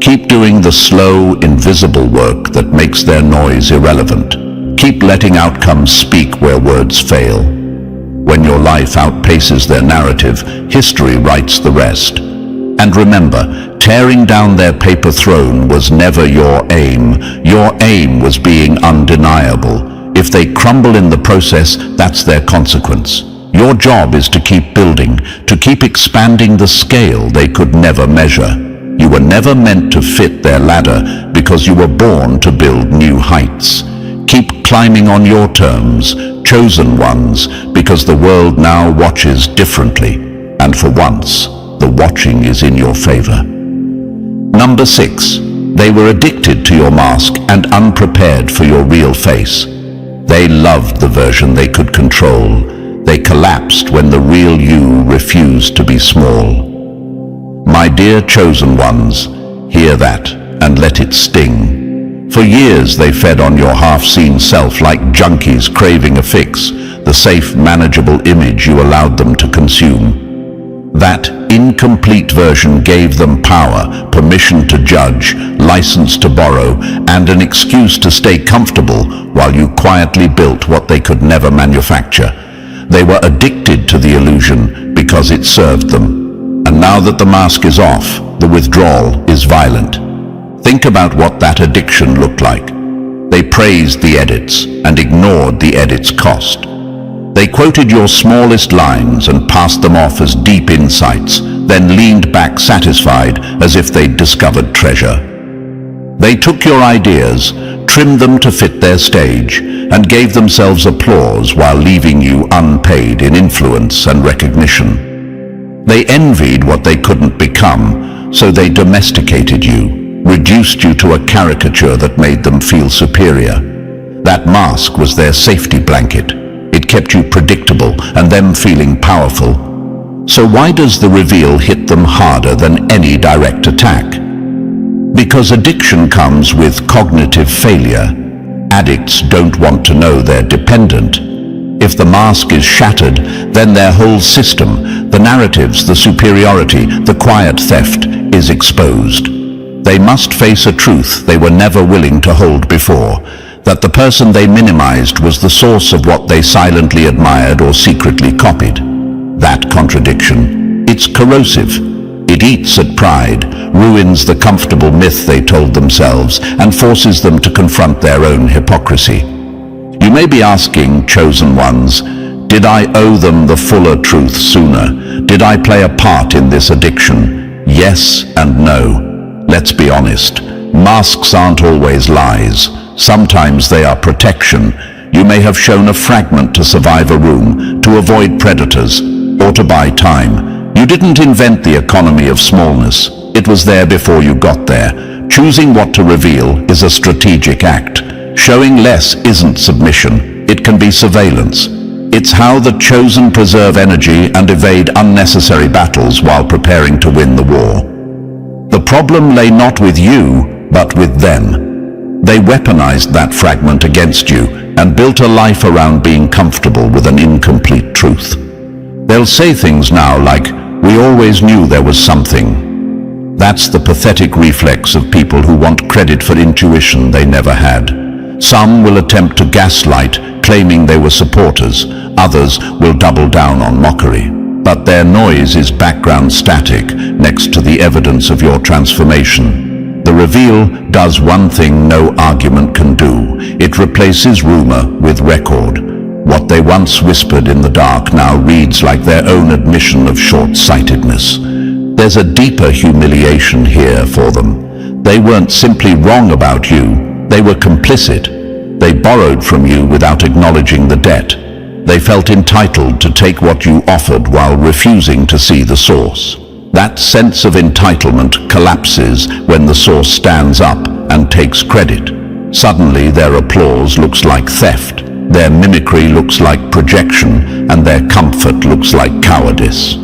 A: Keep doing the slow, invisible work that makes their noise irrelevant. Keep letting outcomes speak where words fail. When your life outpaces their narrative, history writes the rest. And remember, tearing down their paper throne was never your aim. Your aim was being undeniable. If they crumble in the process, that's their consequence. Your job is to keep building, to keep expanding the scale they could never measure. You were never meant to fit their ladder because you were born to build new heights. Keep climbing on your terms, chosen ones, because the world now watches differently. And for once, the watching is in your favor. Number 6. They were addicted to your mask and unprepared for your real face. They loved the version they could control. They collapsed when the real you refused to be small. My dear chosen ones, hear that and let it sting. For years they fed on your half-seen self like junkies craving a fix, the safe, manageable image you allowed them to consume. That incomplete version gave them power, permission to judge, license to borrow, and an excuse to stay comfortable while you quietly built what they could never manufacture. They were addicted to the illusion because it served them. And now that the mask is off, the withdrawal is violent. Think about what that addiction looked like. They praised the edits and ignored the edits' cost. They quoted your smallest lines and passed them off as deep insights, then leaned back satisfied as if they'd discovered treasure. They took your ideas, trimmed them to fit their stage, and gave themselves applause while leaving you unpaid in influence and recognition. They envied what they couldn't become, so they domesticated you, reduced you to a caricature that made them feel superior. That mask was their safety blanket. It kept you predictable and them feeling powerful. So why does the reveal hit them harder than any direct attack? Because addiction comes with cognitive failure. Addicts don't want to know they're dependent. If the mask is shattered, then their whole system, the narratives, the superiority, the quiet theft, is exposed. They must face a truth they were never willing to hold before, that the person they minimized was the source of what they silently admired or secretly copied. That contradiction, it's corrosive. It eats at pride, ruins the comfortable myth they told themselves, and forces them to confront their own hypocrisy. You may be asking, chosen ones, did I owe them the fuller truth sooner? Did I play a part in this addiction? Yes and no. Let's be honest. Masks aren't always lies. Sometimes they are protection. You may have shown a fragment to survive a room, to avoid predators, or to buy time. You didn't invent the economy of smallness. It was there before you got there. Choosing what to reveal is a strategic act. Showing less isn't submission. It can be surveillance. It's how the chosen preserve energy and evade unnecessary battles while preparing to win the war. The problem lay not with you, but with them. They weaponized that fragment against you and built a life around being comfortable with an incomplete truth. They'll say things now like, "We always knew there was something." That's the pathetic reflex of people who want credit for intuition they never had. Some will attempt to gaslight, claiming they were supporters. Others will double down on mockery. But their noise is background static next to the evidence of your transformation. The reveal does one thing no argument can do. It replaces rumor with record. What they once whispered in the dark now reads like their own admission of short-sightedness. There's a deeper humiliation here for them. They weren't simply wrong about you, they were complicit. They borrowed from you without acknowledging the debt. They felt entitled to take what you offered while refusing to see the source. That sense of entitlement collapses when the source stands up and takes credit. Suddenly their applause looks like theft, their mimicry looks like projection, and their comfort looks like cowardice.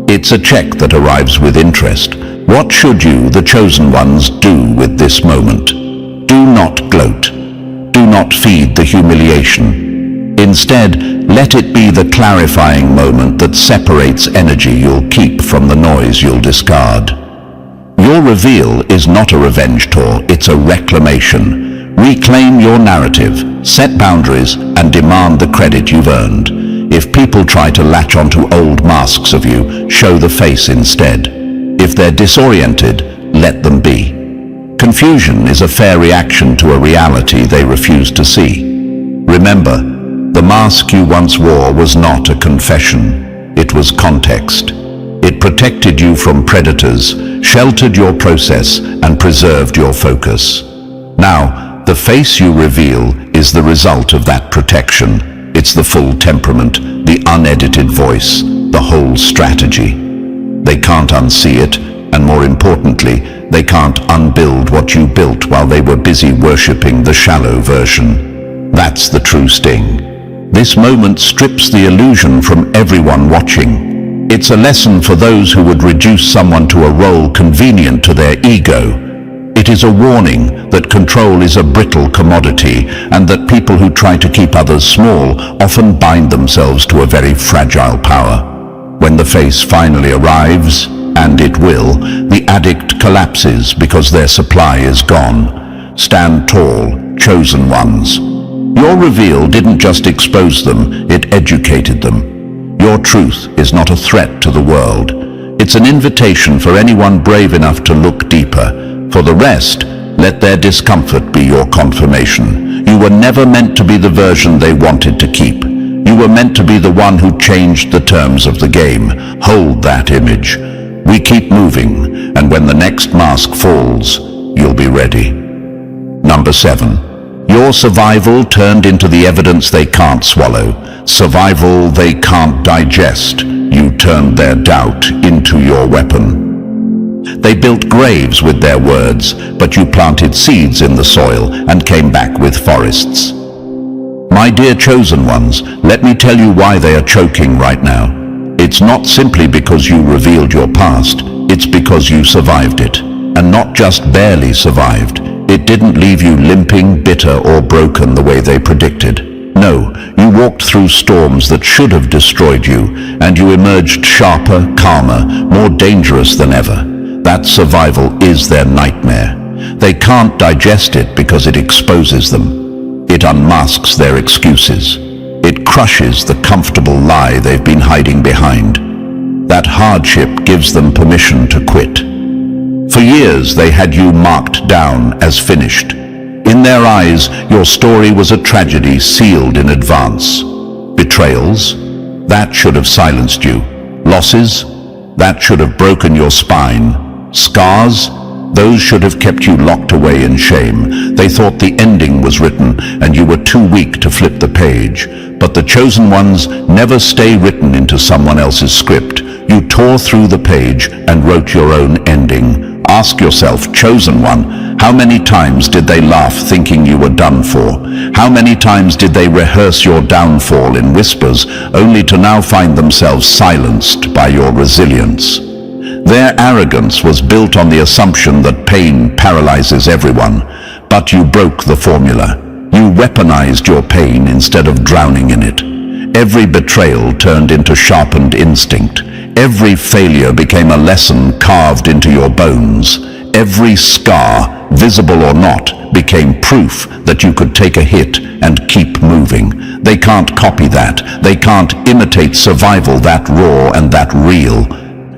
A: It's a check that arrives with interest. What should you, the chosen ones, do with this moment? Do not gloat. Do not feed the humiliation. Instead, let it be the clarifying moment that separates energy you'll keep from the noise you'll discard. Your reveal is not a revenge tour, it's a reclamation. Reclaim your narrative, set boundaries, and demand the credit you've earned. If people try to latch onto old masks of you, show the face instead. If they're disoriented, let them be. Confusion is a fair reaction to a reality they refuse to see. Remember, the mask you once wore was not a confession. It was context. It protected you from predators, sheltered your process, and preserved your focus. Now, the face you reveal is the result of that protection. It's the full temperament, the unedited voice, the whole strategy. They can't unsee it, and more importantly, they can't unbuild what you built while they were busy worshipping the shallow version. That's the true sting. This moment strips the illusion from everyone watching. It's a lesson for those who would reduce someone to a role convenient to their ego. It is a warning that control is a brittle commodity and that people who try to keep others small often bind themselves to a very fragile power. When the face finally arrives, and it will, the addict collapses because their supply is gone. Stand tall, chosen ones. Your reveal didn't just expose them, it educated them. Your truth is not a threat to the world. It's an invitation for anyone brave enough to look deeper. For the rest, let their discomfort be your confirmation. You were never meant to be the version they wanted to keep. You were meant to be the one who changed the terms of the game. Hold that image. We keep moving, and when the next mask falls, you'll be ready. Number 7. Your survival turned into the evidence they can't swallow. Survival they can't digest. You turned their doubt into your weapon. They built graves with their words, but you planted seeds in the soil and came back with forests. My dear chosen ones, let me tell you why they are choking right now. It's not simply because you revealed your past, it's because you survived it. And not just barely survived. It didn't leave you limping, bitter, or broken the way they predicted. No, you walked through storms that should have destroyed you, and you emerged sharper, calmer, more dangerous than ever. That survival is their nightmare. They can't digest it because it exposes them. It unmasks their excuses. It crushes the comfortable lie they've been hiding behind. That hardship gives them permission to quit. For years they had you marked down as finished. In their eyes, your story was a tragedy sealed in advance. Betrayals? That should have silenced you. Losses? That should have broken your spine. Scars? Those should have kept you locked away in shame. They thought the ending was written and you were too weak to flip the page. But the chosen ones never stay written into someone else's script. You tore through the page and wrote your own ending. Ask yourself, chosen one, how many times did they laugh thinking you were done for? How many times did they rehearse your downfall in whispers, only to now find themselves silenced by your resilience? Their arrogance was built on the assumption that pain paralyzes everyone, but you broke the formula. You weaponized your pain instead of drowning in it. Every betrayal turned into sharpened instinct. Every failure became a lesson carved into your bones. Every scar, visible or not, became proof that you could take a hit and keep moving. They can't copy that. They can't imitate survival that raw and that real.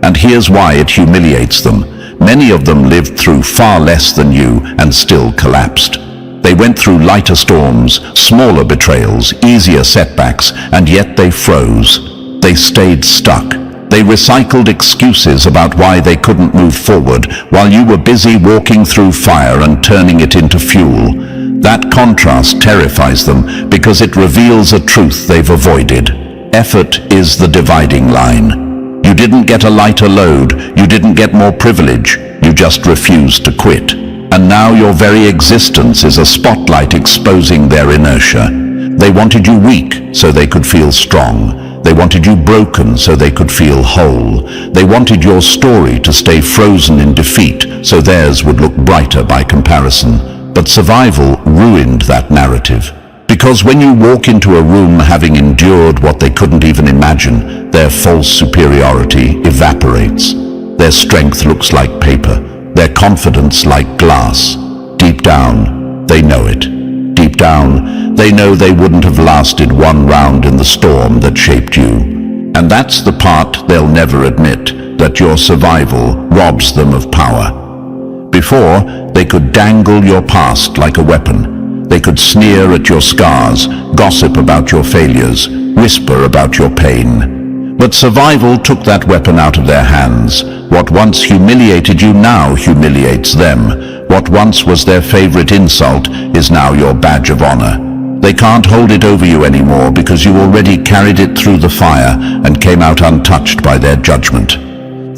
A: And here's why it humiliates them. Many of them lived through far less than you and still collapsed. They went through lighter storms, smaller betrayals, easier setbacks, and yet they froze. They stayed stuck. They recycled excuses about why they couldn't move forward while you were busy walking through fire and turning it into fuel. That contrast terrifies them because it reveals a truth they've avoided. Effort is the dividing line. You didn't get a lighter load, you didn't get more privilege, you just refused to quit. And now your very existence is a spotlight exposing their inertia. They wanted you weak so they could feel strong. They wanted you broken so they could feel whole. They wanted your story to stay frozen in defeat so theirs would look brighter by comparison. But survival ruined that narrative. Because when you walk into a room having endured what they couldn't even imagine, their false superiority evaporates. Their strength looks like paper. Their confidence like glass. Deep down, they know it. Deep down, they know they wouldn't have lasted one round in the storm that shaped you. And that's the part they'll never admit, that your survival robs them of power. Before, they could dangle your past like a weapon. They could sneer at your scars, gossip about your failures, whisper about your pain. But survival took that weapon out of their hands. What once humiliated you now humiliates them. What once was their favorite insult is now your badge of honor. They can't hold it over you anymore because you already carried it through the fire and came out untouched by their judgment.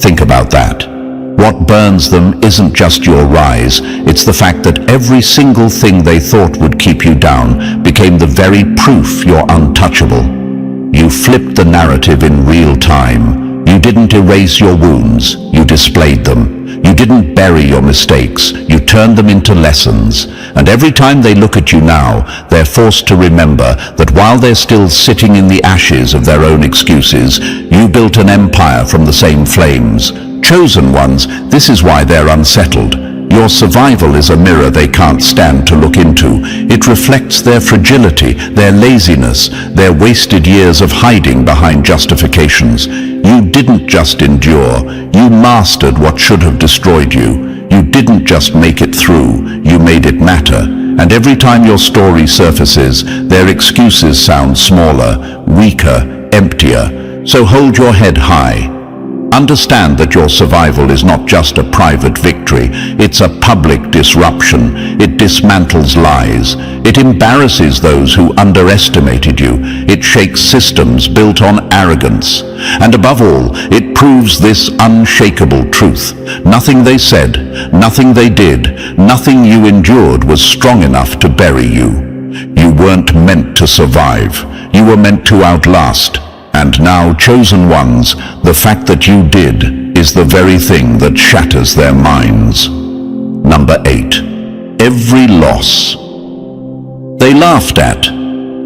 A: Think about that. What burns them isn't just your rise, it's the fact that every single thing they thought would keep you down became the very proof you're untouchable. You flipped the narrative in real time. You didn't erase your wounds, you displayed them. You didn't bury your mistakes, you turned them into lessons. And every time they look at you now, they're forced to remember that while they're still sitting in the ashes of their own excuses, you built an empire from the same flames. Chosen ones, this is why they're unsettled. Your survival is a mirror they can't stand to look into. It reflects their fragility, their laziness, their wasted years of hiding behind justifications. You didn't just endure, you mastered what should have destroyed you. You didn't just make it through, you made it matter. And every time your story surfaces, their excuses sound smaller, weaker, emptier. So hold your head high. Understand that your survival is not just a private victory, it's a public disruption. It dismantles lies. It embarrasses those who underestimated you. It shakes systems built on arrogance. And above all, it proves this unshakable truth. Nothing they said, nothing they did, nothing you endured was strong enough to bury you. You weren't meant to survive. You were meant to outlast. And now, chosen ones, the fact that you did is the very thing that shatters their minds. Number 8. Every loss they laughed at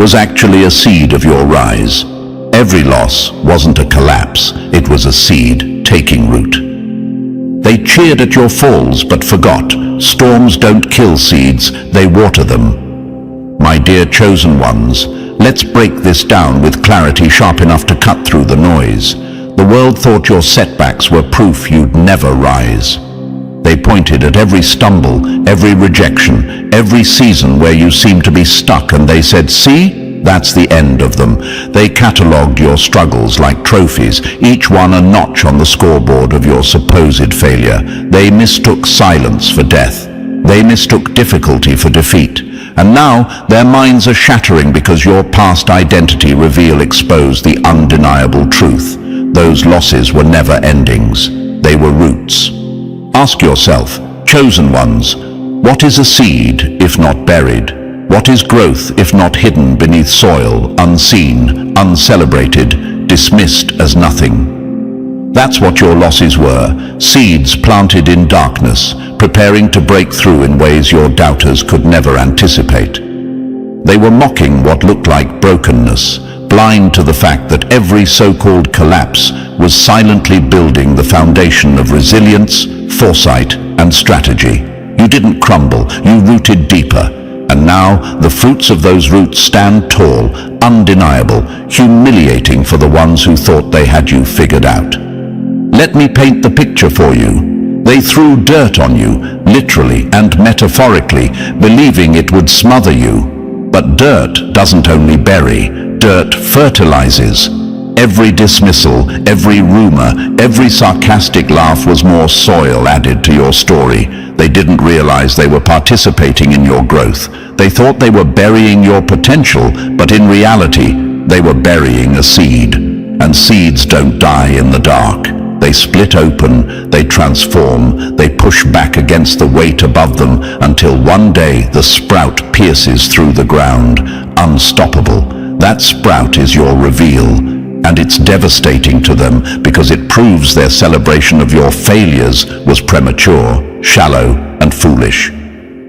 A: was actually a seed of your rise. Every loss wasn't a collapse, it was a seed taking root. They cheered at your falls but forgot. Storms don't kill seeds, they water them. My dear chosen ones, let's break this down with clarity sharp enough to cut through the noise. The world thought your setbacks were proof you'd never rise. They pointed at every stumble, every rejection, every season where you seemed to be stuck, and they said, "See? That's the end of them." They catalogued your struggles like trophies, each one a notch on the scoreboard of your supposed failure. They mistook silence for death. They mistook difficulty for defeat. And now their minds are shattering because your past identity reveal exposed the undeniable truth. Those losses were never endings. They were roots. Ask yourself, chosen ones, what is a seed if not buried? What is growth if not hidden beneath soil, unseen, uncelebrated, dismissed as nothing? That's what your losses were, seeds planted in darkness, preparing to break through in ways your doubters could never anticipate. They were mocking what looked like brokenness, blind to the fact that every so-called collapse was silently building the foundation of resilience, foresight, and strategy. You didn't crumble, you rooted deeper. And now the fruits of those roots stand tall, undeniable, humiliating for the ones who thought they had you figured out. Let me paint the picture for you. They threw dirt on you, literally and metaphorically, believing it would smother you. But dirt doesn't only bury, dirt fertilizes. Every dismissal, every rumor, every sarcastic laugh was more soil added to your story. They didn't realize they were participating in your growth. They thought they were burying your potential, but in reality, they were burying a seed. And seeds don't die in the dark. They split open, they transform, they push back against the weight above them until one day the sprout pierces through the ground, unstoppable. That sprout is your reveal, and it's devastating to them because it proves their celebration of your failures was premature, shallow, and foolish.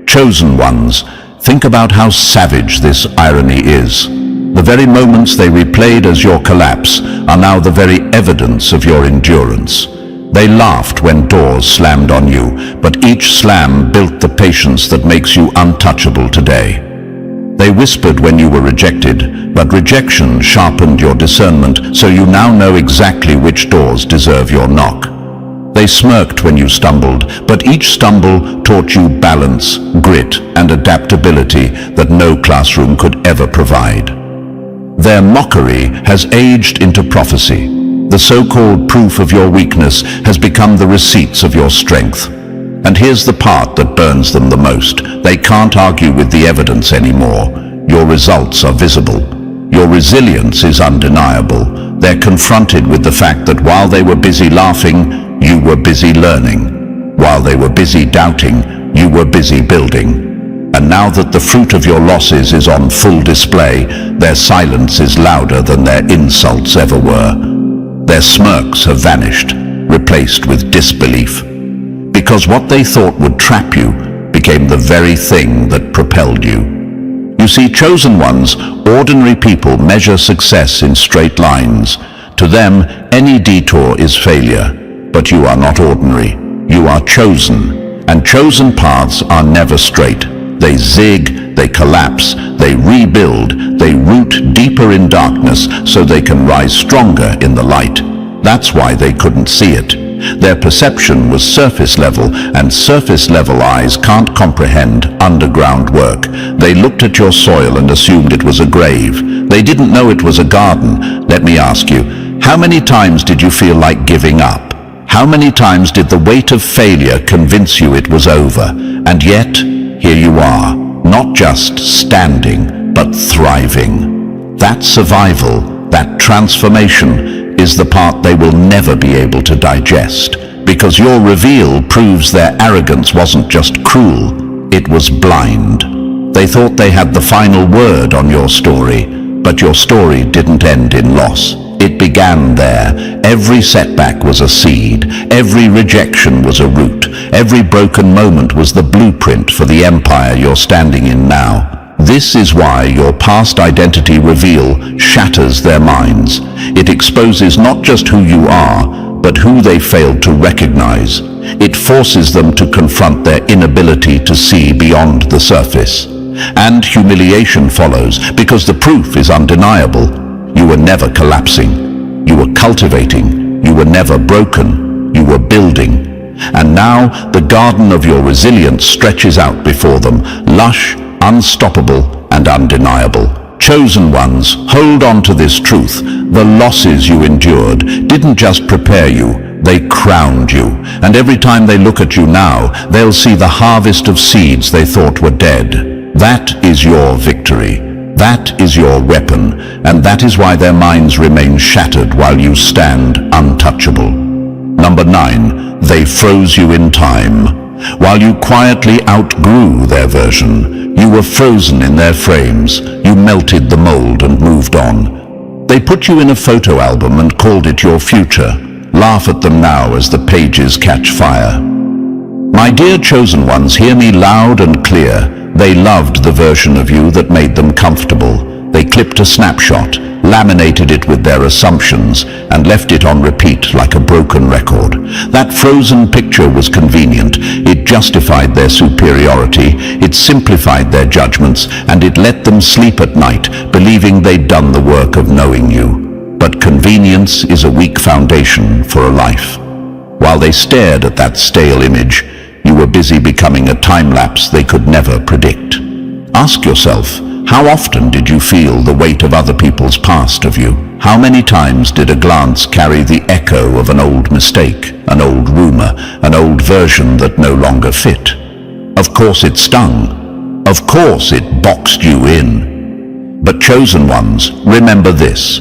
A: Chosen ones, think about how savage this irony is. The very moments they replayed as your collapse are now the very evidence of your endurance. They laughed when doors slammed on you, but each slam built the patience that makes you untouchable today. They whispered when you were rejected, but rejection sharpened your discernment, so you now know exactly which doors deserve your knock. They smirked when you stumbled, but each stumble taught you balance, grit, and adaptability that no classroom could ever provide. Their mockery has aged into prophecy. The so-called proof of your weakness has become the receipts of your strength. And here's the part that burns them the most. They can't argue with the evidence anymore. Your results are visible. Your resilience is undeniable. They're confronted with the fact that while they were busy laughing, you were busy learning. While they were busy doubting, you were busy building. And now that the fruit of your losses is on full display, their silence is louder than their insults ever were. Their smirks have vanished, replaced with disbelief. Because what they thought would trap you became the very thing that propelled you. You see, chosen ones, ordinary people measure success in straight lines. To them, any detour is failure. But you are not ordinary. You are chosen. And chosen paths are never straight. They zig, they collapse, they rebuild, they root deeper in darkness so they can rise stronger in the light. That's why they couldn't see it. Their perception was surface level, and surface level eyes can't comprehend underground work. They looked at your soil and assumed it was a grave. They didn't know it was a garden. Let me ask you, how many times did you feel like giving up? How many times did the weight of failure convince you it was over? And yet, here you are, not just standing, but thriving. That survival, that transformation, is the part they will never be able to digest, because your reveal proves their arrogance wasn't just cruel, it was blind. They thought they had the final word on your story, but your story didn't end in loss. It began there. Every setback was a seed. Every rejection was a root. Every broken moment was the blueprint for the empire you're standing in now. This is why your past identity reveal shatters their minds. It exposes not just who you are, but who they failed to recognize. It forces them to confront their inability to see beyond the surface. And humiliation follows, because the proof is undeniable. You were never collapsing. You were cultivating. You were never broken. You were building. And now the garden of your resilience stretches out before them, lush, unstoppable, and undeniable. Chosen ones, hold on to this truth. The losses you endured didn't just prepare you, they crowned you. And every time they look at you now, they'll see the harvest of seeds they thought were dead. That is your victory. That is your weapon, and that is why their minds remain shattered while you stand untouchable. Number 9, they froze you in time. While you quietly outgrew their version, you were frozen in their frames. You melted the mold and moved on. They put you in a photo album and called it your future. Laugh at them now as the pages catch fire. My dear chosen ones, hear me loud and clear. They loved the version of you that made them comfortable. They clipped a snapshot, laminated it with their assumptions, and left it on repeat like a broken record. That frozen picture was convenient. It justified their superiority, it simplified their judgments, and it let them sleep at night, believing they'd done the work of knowing you. But convenience is a weak foundation for a life. While they stared at that stale image, you were busy becoming a time-lapse they could never predict. Ask yourself, how often did you feel the weight of other people's past of you? How many times did a glance carry the echo of an old mistake, an old rumor, an old version that no longer fit? Of course it stung. Of course it boxed you in. But chosen ones, remember this.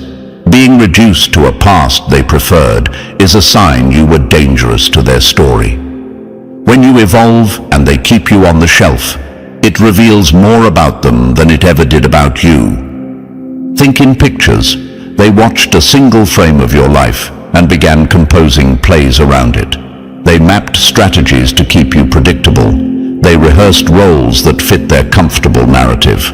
A: Being reduced to a past they preferred is a sign you were dangerous to their story. When you evolve and they keep you on the shelf, it reveals more about them than it ever did about you. Think in pictures. They watched a single frame of your life and began composing plays around it. They mapped strategies to keep you predictable. They rehearsed roles that fit their comfortable narrative.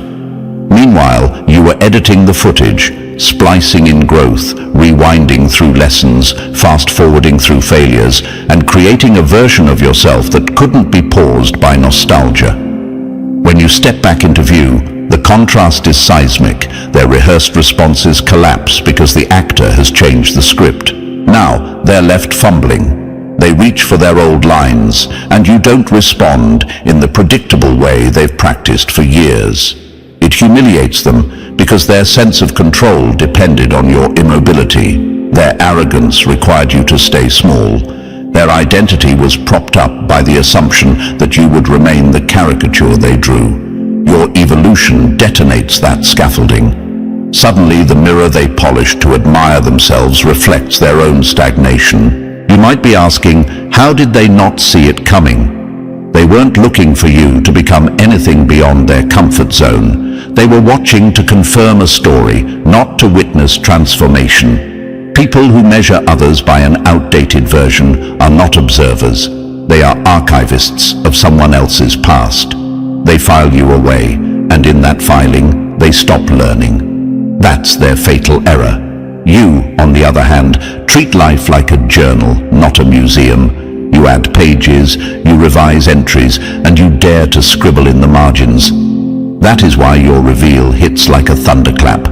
A: Meanwhile, you were editing the footage, splicing in growth, rewinding through lessons, fast-forwarding through failures, and creating a version of yourself that couldn't be paused by nostalgia. When you step back into view, the contrast is seismic. Their rehearsed responses collapse because the actor has changed the script. Now, they're left fumbling. They reach for their old lines, and you don't respond in the predictable way they've practiced for years. It humiliates them because their sense of control depended on your immobility. Their arrogance required you to stay small. Their identity was propped up by the assumption that you would remain the caricature they drew. Your evolution detonates that scaffolding. Suddenly, the mirror they polished to admire themselves reflects their own stagnation. You might be asking, how did they not see it coming? They weren't looking for you to become anything beyond their comfort zone. They were watching to confirm a story, not to witness transformation. People who measure others by an outdated version are not observers. They are archivists of someone else's past. They file you away, and in that filing, they stop learning. That's their fatal error. You, on the other hand, treat life like a journal, not a museum. You add pages, you revise entries, and you dare to scribble in the margins. That is why your reveal hits like a thunderclap.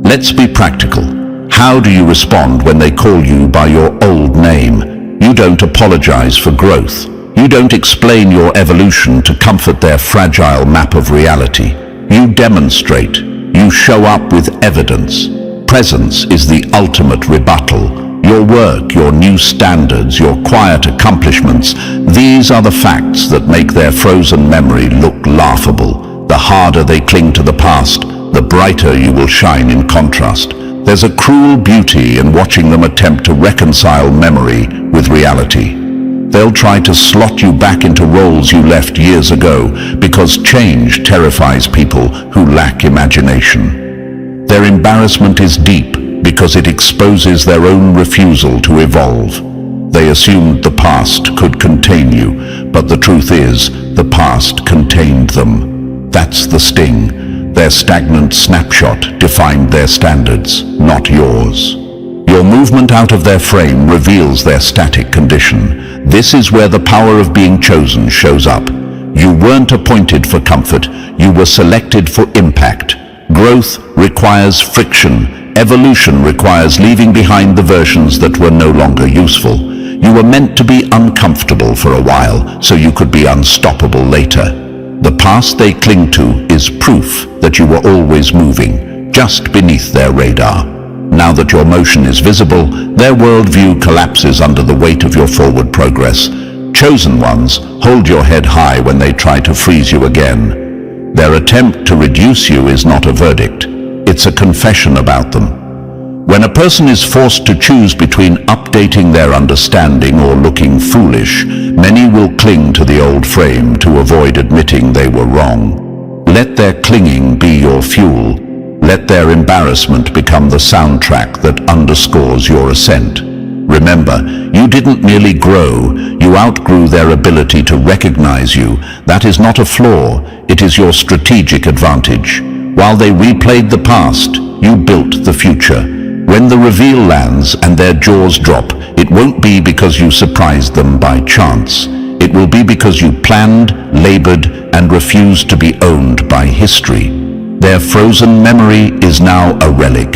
A: Let's be practical. How do you respond when they call you by your old name? You don't apologize for growth. You don't explain your evolution to comfort their fragile map of reality. You demonstrate. You show up with evidence. Presence is the ultimate rebuttal. Your work, your new standards, your quiet accomplishments, these are the facts that make their frozen memory look laughable. The harder they cling to the past, the brighter you will shine in contrast. There's a cruel beauty in watching them attempt to reconcile memory with reality. They'll try to slot you back into roles you left years ago because change terrifies people who lack imagination. Their embarrassment is deep because it exposes their own refusal to evolve. They assumed the past could contain you, but the truth is, the past contained them. That's the sting. Their stagnant snapshot defined their standards, not yours. Your movement out of their frame reveals their static condition. This is where the power of being chosen shows up. You weren't appointed for comfort, you were selected for impact. Growth requires friction. Evolution requires leaving behind the versions that were no longer useful. You were meant to be uncomfortable for a while, so you could be unstoppable later. The past they cling to is proof that you were always moving, just beneath their radar. Now that your motion is visible, their worldview collapses under the weight of your forward progress. Chosen ones hold your head high when they try to freeze you again. Their attempt to reduce you is not a verdict. It's a confession about them. When a person is forced to choose between updating their understanding or looking foolish, many will cling to the old frame to avoid admitting they were wrong. Let their clinging be your fuel. Let their embarrassment become the soundtrack that underscores your ascent. Remember, you didn't merely grow, you outgrew their ability to recognize you. That is not a flaw, it is your strategic advantage. While they replayed the past, you built the future. When the reveal lands and their jaws drop, it won't be because you surprised them by chance. It will be because you planned, labored, and refused to be owned by history. Their frozen memory is now a relic.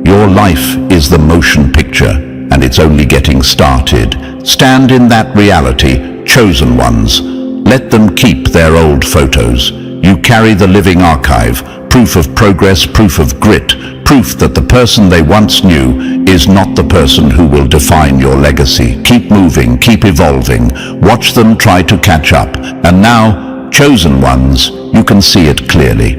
A: Your life is the motion picture, and it's only getting started. Stand in that reality, chosen ones. Let them keep their old photos. You carry the living archive, proof of progress, proof of grit, proof that the person they once knew is not the person who will define your legacy. Keep moving, keep evolving. Watch them try to catch up. And now, chosen ones, you can see it clearly.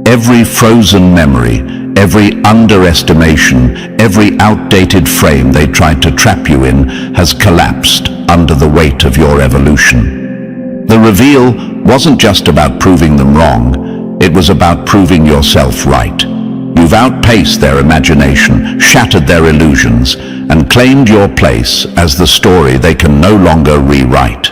A: Every frozen memory, every underestimation, every outdated frame they tried to trap you in has collapsed under the weight of your evolution. The reveal wasn't just about proving them wrong, it was about proving yourself right. You've outpaced their imagination, shattered their illusions, and claimed your place as the story they can no longer rewrite.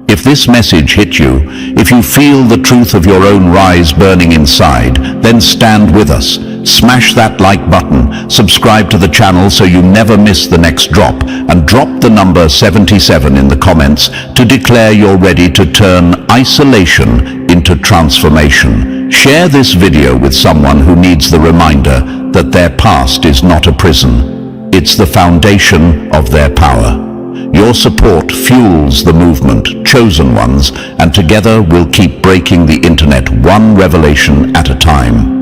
A: If this message hit you, if you feel the truth of your own rise burning inside, then stand with us. Smash that like button, subscribe to the channel so you never miss the next drop, and drop the number 77 in the comments to declare you're ready to turn isolation into transformation. Share this video with someone who needs the reminder that their past is not a prison. It's the foundation of their power. Your support fuels the movement, chosen ones, and together we'll keep breaking the internet one revelation at a time.